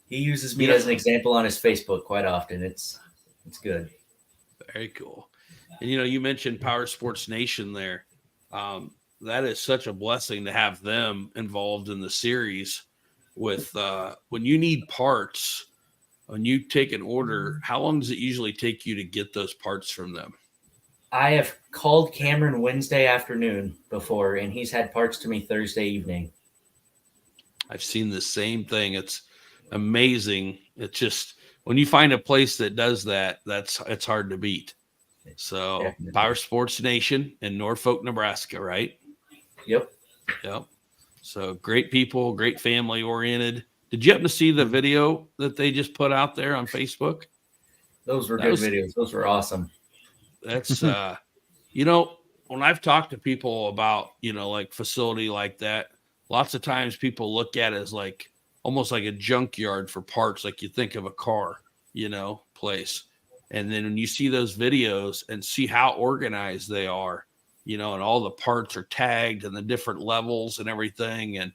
He uses me as an example on his Facebook quite often. It's good. Very cool. And you mentioned Power Sports Nation there. That is such a blessing to have them involved in the series with when you need parts, when you take an order, how long does it usually take you to get those parts from them? I have called Cameron Wednesday afternoon before, and he's had parts to me Thursday evening. I've seen the same thing. It's amazing. It's just when you find a place that does that, it's hard to beat. So Definitely. Power Sports Nation in Norfolk, Nebraska, right? Yep. So great people, great family oriented. Did you happen to see the video that they just put out there on Facebook? Those were good videos. Those were awesome. That's when I've talked to people about, like facility like that, lots of times people look at it as like almost like a junkyard for parts, like you think of a car, place. And then when you see those videos and see how organized they are, and all the parts are tagged and the different levels and everything. And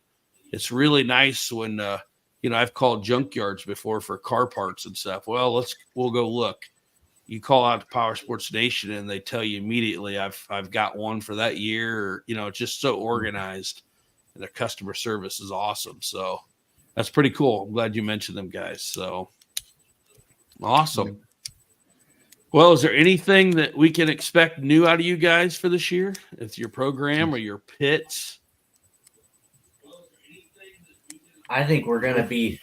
it's really nice when, I've called junkyards before for car parts and stuff. Well, we'll go look. You call out to Power Sports Nation and they tell you immediately, I've got one for that year. Or, it's just so organized and their customer service is awesome. So that's pretty cool. I'm glad you mentioned them guys. So awesome. Well, is there anything that we can expect new out of you guys for this year? If your program or your pits? I think we're gonna be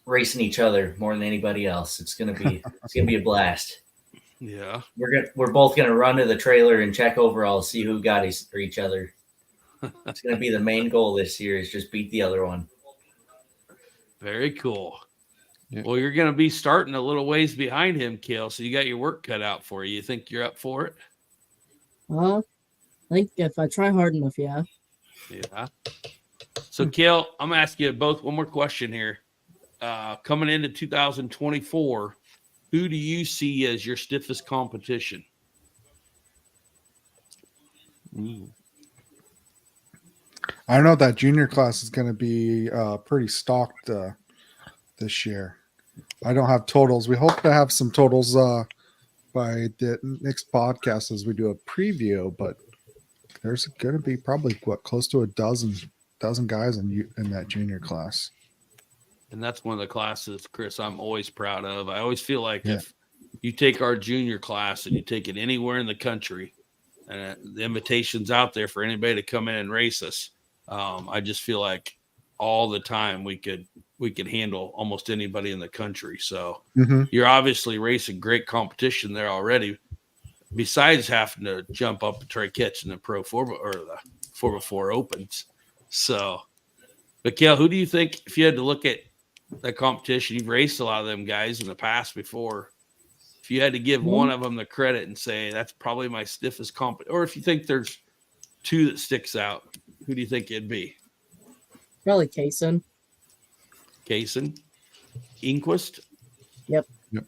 racing each other more than anybody else. It's gonna be a blast. Yeah. We're both gonna run to the trailer and check overalls, see who got each other. It's gonna be the main goal this year is just beat the other one. Very cool. Yeah. Well, you're going to be starting a little ways behind him, Kale. So you got your work cut out for you. You think you're up for it? I think if I try hard enough, yeah. Yeah. So, Kale, I'm going to ask you both one more question here. Coming into 2024, who do you see as your stiffest competition? I know that junior class is going to be pretty stocked this year. I don't have totals. We hope to have some totals by the next podcast as we do a preview, but there's going to be probably close to a dozen guys in that junior class. And that's one of the classes, Chris, I'm always proud of. I always feel like if you take our junior class and you take it anywhere in the country, and the invitation's out there for anybody to come in and race us, I just feel like all the time. We could handle almost anybody in the country. So Mhm. you're obviously racing great competition there already, besides having to jump up and try catching the Pro 4 or the 4x4 Opens. So, but Kale, who do you think, if you had to look at that competition, you've raced a lot of them guys in the past before, if you had to give one of them the credit and say that's probably my stiffest comp, or if you think there's two that sticks out, who do you think it'd be? Probably Kaysen. Kaysen? Inquist? Yep.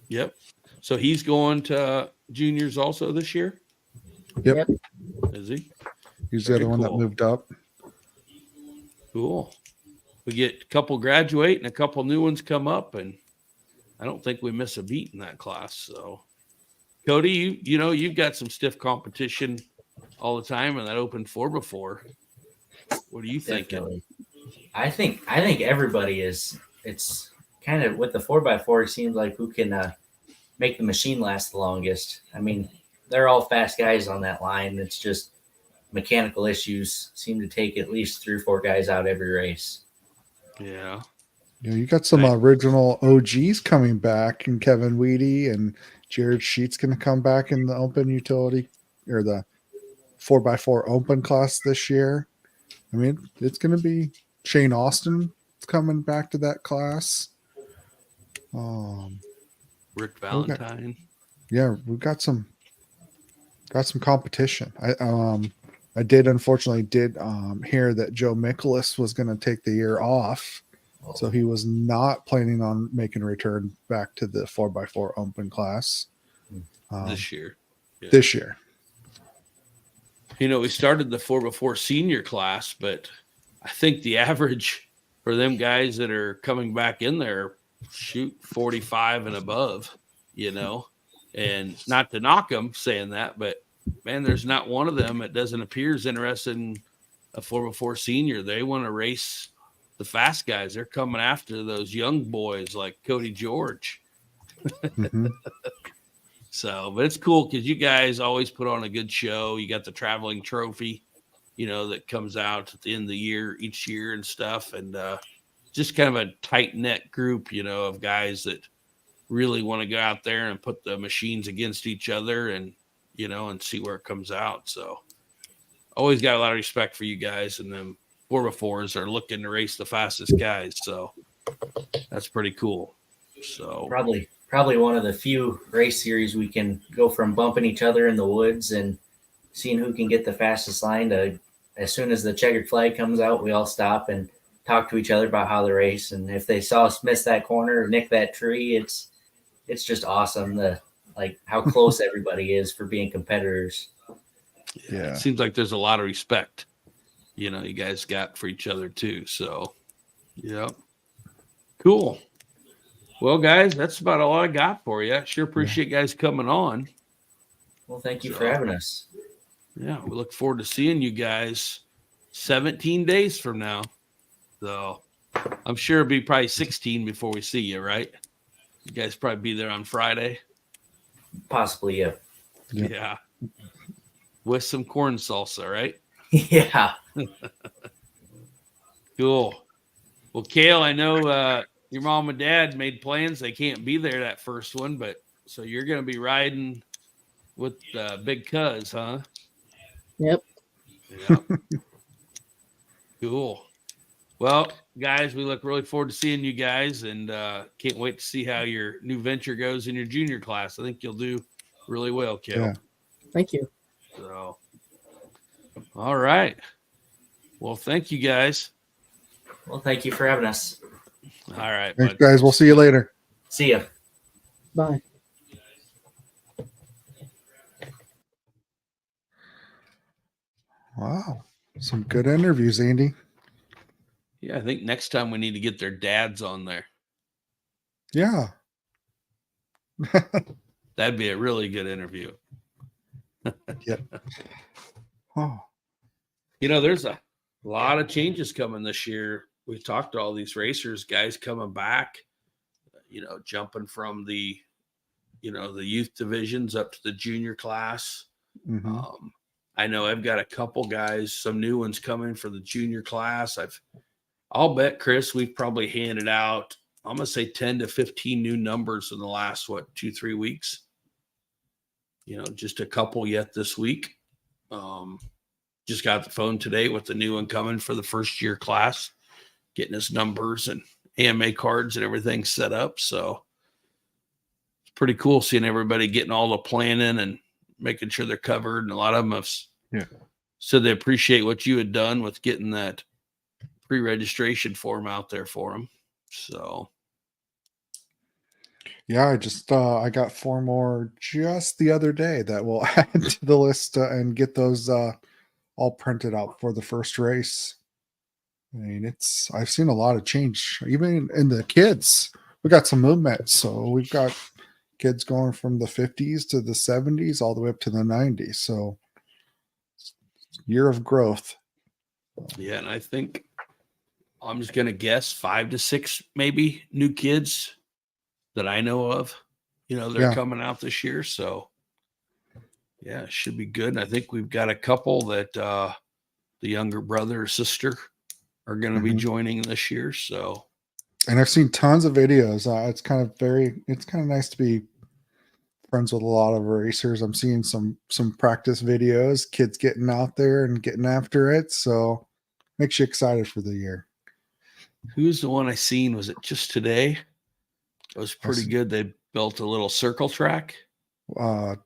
Yep. So he's going to juniors also this year? Yep. Is he? He's the Very other one that cool. moved up. Cool. We get a couple graduate and a couple new ones come up, and I don't think we miss a beat in that class. So, Cody, you know you've got some stiff competition all the time in that Open 4x4. What are you thinking? Definitely. I think everybody is. It's kind of with the 4x4. It seems like who can make the machine last the longest. I mean, they're all fast guys on that line. It's just mechanical issues seem to take at least 3 or 4 guys out every race. Yeah. Yeah, you got some original OGs coming back, and Kevin Weedy and Jared Sheets going to come back in the Open Utility or the 4x4 Open class this year. I mean, it's going to be Shane Austin coming back to that class. Rick Valentine. We've got some competition. I did unfortunately hear that Joe Mikolas was going to take the year off. So he was not planning on making a return back to the 4x4 Open class This year. Yeah. This year. You know, we started the 4x4 senior class, but I think the average for them guys that are coming back in there, shoot 45 and above, you know, and not to knock them saying that, but man, there's not one of them that doesn't appear as interested in a 4x4 senior. They want to race the fast guys. They're coming after those young boys like Cody George. Mm-hmm. So, but it's cool because you guys always put on a good show. You got the traveling trophy, you know, that comes out at the end of the year, each year and stuff. And just kind of a tight knit group, you know, of guys that really want to go out there and put the machines against each other and, you know, and see where it comes out. So always got a lot of respect for you guys, and them 4x4s are looking to race the fastest guys. So that's pretty cool. So Probably one of the few race series we can go from bumping each other in the woods and seeing who can get the fastest line to, as soon as the checkered flag comes out, we all stop and talk to each other about how the race. And if they saw us miss that corner or nick that tree, it's just awesome. How close everybody is for being competitors. Yeah. It seems like there's a lot of respect, you know, you guys got for each other too. So, yeah. Cool. Well, guys, that's about all I got for you. Sure appreciate guys coming on. Well, thank you for having us. Yeah, we look forward to seeing you guys 17 days from now. So I'm sure it'll be probably 16 before we see you, right? You guys probably be there on Friday. Possibly, yeah. Yeah. With some corn salsa, right? Yeah. Cool. Well, Kale, I know your mom and dad made plans. They can't be there that first one, but so you're going to be riding with Big Cuz, huh? Yep. Yeah. Cool. Well, guys, we look really forward to seeing you guys, and can't wait to see how your new venture goes in your junior class. I think you'll do really well, Kale. Yeah. Thank you. So, all right. Well, thank you, guys. Well, thank you for having us. All right. Thanks, bud. guys. We'll see you later. See ya. Bye. Wow. Some good interviews, Andy. Yeah, I think next time we need to get their dads on there. Yeah. That'd be a really good interview. Yep. Oh. You know, there's a lot of changes coming this year. We've talked to all these racers, guys coming back, you know, jumping from the, you know, the youth divisions up to the junior class. Mm-hmm. I know I've got a couple guys, some new ones coming for the junior class. I've I'll bet, Chris, we've probably handed out, I'm going to say 10 to 15 new numbers in the last, 2-3 weeks. Just a couple yet this week. Just got the phone today with the new one coming for the first year class, getting his numbers and AMA cards and everything set up. So it's pretty cool seeing everybody getting all the planning and making sure they're covered. And a lot of them have said they appreciate what you had done with getting that pre-registration form out there for them. So Yeah, I just I got 4 more just the other day that will add to the list and get those all printed out for the first race. I mean, I've seen a lot of change, even in the kids. We got some movement, so we've got kids going from the 50s to the 70s all the way up to the 90s. So year of growth. yeah, and I think I'm just gonna guess 5 to 6 maybe new kids that I know of. They're coming out this year, so yeah, it should be good. And I think we've got a couple that the younger brother or sister are going to be joining this year. So, and I've seen tons of videos. It's kind of nice to be friends with a lot of racers. I'm seeing some practice videos, kids getting out there and getting after it. So makes you excited for the year. Who's the one I seen? Was it just today? It was pretty good. They built a little circle track.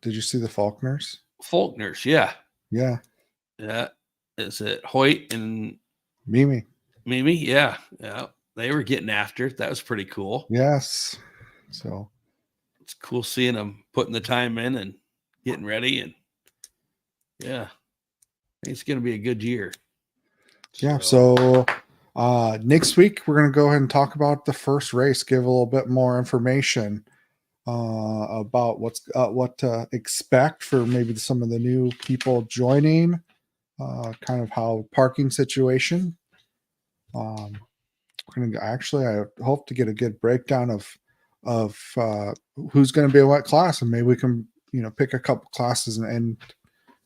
Did you see the Faulkners? Faulkners, yeah. Yeah. Yeah. Is it Hoyt and Mimi? Yeah. Yeah. They were getting after it. That was pretty cool. Yes. So it's cool seeing them putting the time in and getting ready. And yeah, I think it's going to be a good year. Yeah. So next week, we're going to go ahead and talk about the first race, give a little bit more information about what to expect for maybe some of the new people joining, kind of how parking situation. I hope to get a good breakdown of who's going to be in what class, and maybe we can pick a couple classes and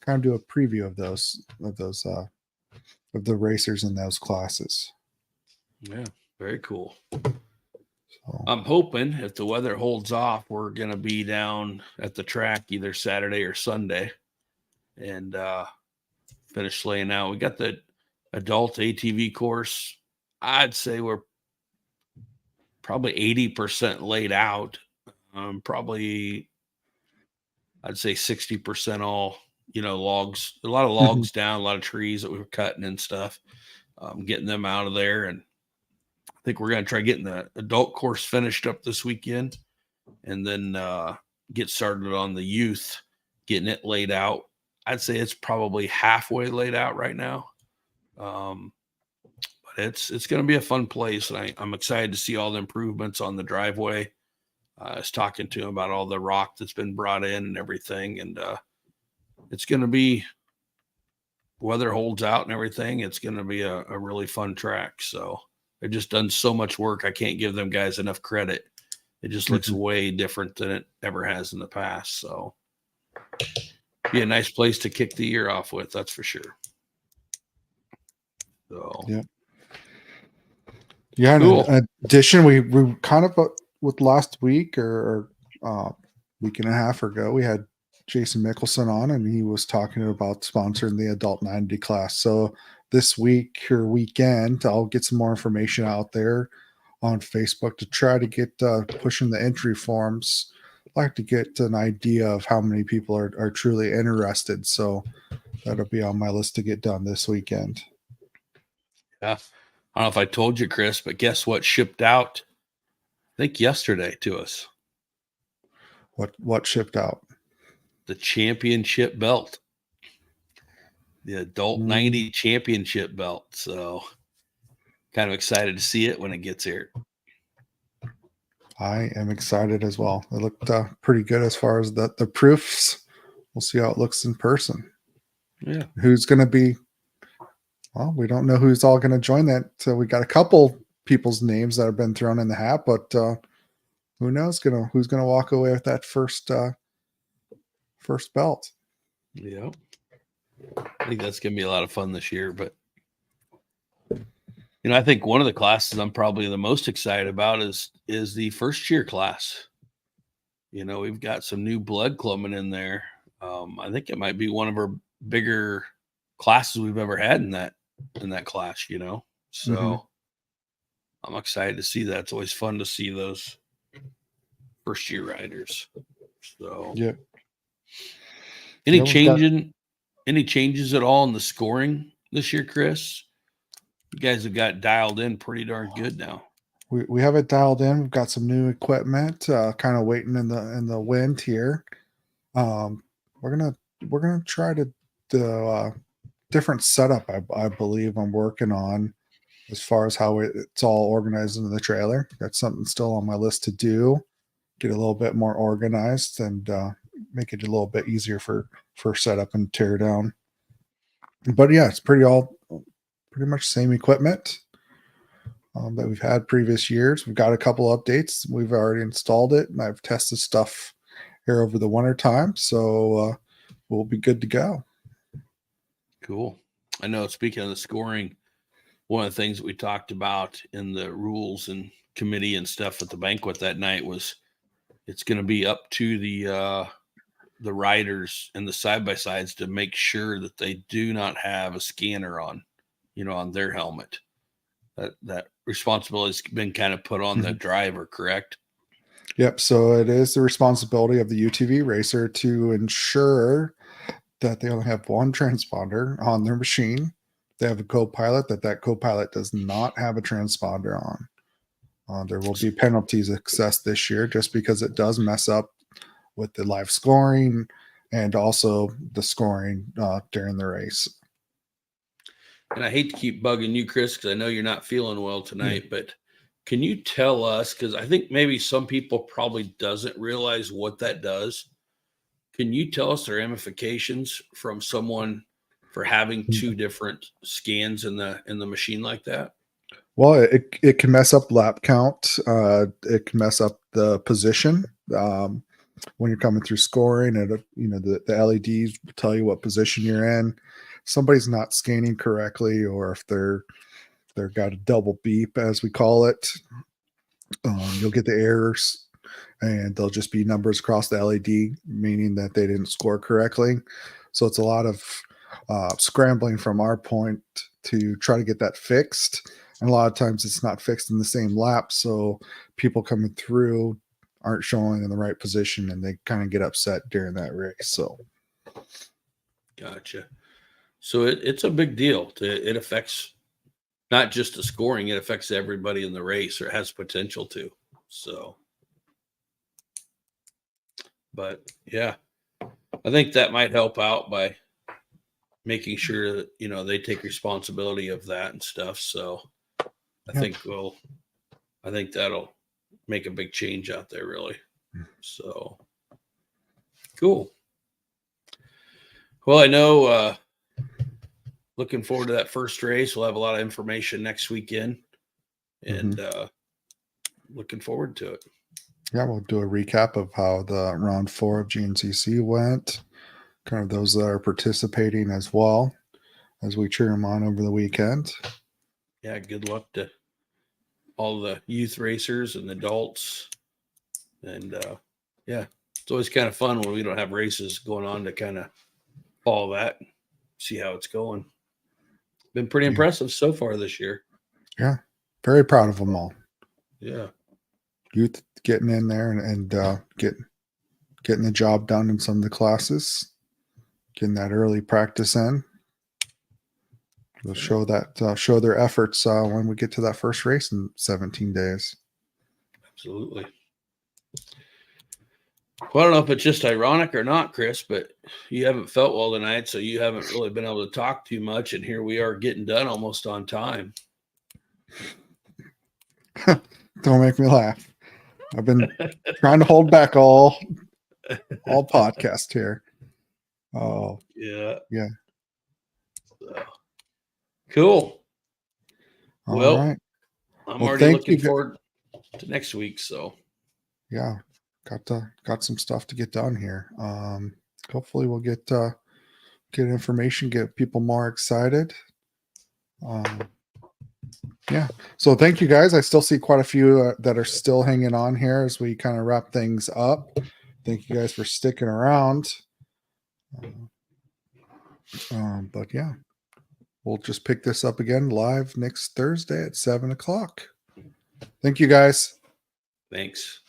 kind of do a preview of the racers in those classes. Yeah, very cool. So I'm hoping if the weather holds off, we're going to be down at the track either Saturday or Sunday and finish laying out. We got the adult ATV course. I'd say we're probably 80% laid out. Probably, I'd say 60% all, logs, a lot of logs down, a lot of trees that we were cutting and stuff, getting them out of there. And I think we're going to try getting the adult course finished up this weekend and then get started on the youth, getting it laid out. I'd say it's probably halfway laid out right now. But it's going to be a fun place. And I'm excited to see all the improvements on the driveway. I was talking to him about all the rock that's been brought in and everything. And it's going to be, weather holds out and everything, it's going to be a really fun track. So they've just done so much work. I can't give them guys enough credit. It just looks way different than it ever has in the past. So be a nice place to kick the year off with. That's for sure. So yeah. Cool. In addition, we kind of with last week or week and a half ago, we had Jason Mickelson on, and he was talking about sponsoring the adult 90 class. So this week or weekend, I'll get some more information out there on Facebook to try to get pushing the entry forms. I'd like to get an idea of how many people are truly interested. So that'll be on my list to get done this weekend. Yeah. I don't know if I told you, Chris, but guess what shipped out? I think yesterday to us. What shipped out? The championship belt. The adult 90 championship belt. So kind of excited to see it when it gets here. I am excited as well. It looked pretty good as far as the proofs. We'll see how it looks in person. Yeah. Who's going to be? Well, we don't know who's all going to join that. So we got a couple people's names that have been thrown in the hat, but who knows who's going to walk away with that first belt? Yeah. I think that's going to be a lot of fun this year, but I think one of the classes I'm probably the most excited about is the first year class. We've got some new blood coming in there. I think it might be one of our bigger classes we've ever had in that class. So I'm excited to see that. It's always fun to see those first year riders. So Yeah. any Yeah, changes at all in the scoring this year, Chris? You guys have got dialed in pretty darn good now. We have it dialed in. We've got some new equipment, kind of waiting in the wind here. We're gonna try to the different setup. I believe I'm working on as far as how it's all organized in the trailer. That's something still on my list to do. Get a little bit more organized and make it a little bit easier for setup and tear down. But yeah, it's pretty much same equipment that we've had previous years. We've got a couple updates. We've already installed it, and I've tested stuff here over the winter time, so we'll be good to go. Cool. I know, speaking of the scoring, one of the things that we talked about in the rules and committee and stuff at the banquet that night was it's going to be up to the riders and the side-by-sides to make sure that they do not have a scanner on their helmet. That responsibility's been kind of put on the driver, correct? Yep. So it is the responsibility of the UTV racer to ensure that they only have one transponder on their machine. They have a co-pilot, that co-pilot does not have a transponder on. There will be penalties assessed this year just because it does mess up with the live scoring and also the scoring during the race. And I hate to keep bugging you, Chris, because I know you're not feeling well tonight, but can you tell us, because I think maybe some people probably doesn't realize what that does. Can you tell us the ramifications from someone for having two different scans in the machine like that? Well, it can mess up lap count. It can mess up the position. When you're coming through scoring, and the LEDs will tell you what position you're in. Somebody's not scanning correctly, or if they've got a double beep, as we call it, you'll get the errors, and they'll just be numbers across the LED, meaning that they didn't score correctly. So it's a lot of scrambling from our point to try to get that fixed. And a lot of times it's not fixed in the same lap, so people coming through aren't showing in the right position, and they kind of get upset during that race. So, Gotcha. So it's a big deal. It affects not just the scoring; it affects everybody in the race, or has potential to. So, but yeah, I think that might help out by making sure that they take responsibility of that and stuff. So, I think that'll make a big change out there, really. So cool. Well, I know looking forward to that first race. We'll have a lot of information next weekend, and looking forward to it. Yeah, we'll do a recap of how the round 4 of GNCC went, kind of those that are participating as well, as we cheer them on over the weekend. Yeah, good luck to all the youth racers and adults. And yeah, it's always kind of fun when we don't have races going on to kind of follow that, see how it's going. Been pretty impressive so far this year. Yeah, very proud of them all. Yeah. Youth getting in there and getting the job done in some of the classes, getting that early practice in. They'll show their efforts when we get to that first race in 17 days. Absolutely. Well, I don't know if it's just ironic or not, Chris, but you haven't felt well tonight, so you haven't really been able to talk too much, and here we are getting done almost on time. Don't make me laugh. I've been trying to hold back all podcast here. Oh, yeah. So, cool. All Well, right. I'm already looking forward to next week. So yeah, got some stuff to get done here. Hopefully we'll get information, get people more excited. So thank you guys. I still see quite a few that are still hanging on here as we kind of wrap things up. Thank you guys for sticking around. But yeah, we'll just pick this up again live next Thursday at 7 o'clock. Thank you guys. Thanks.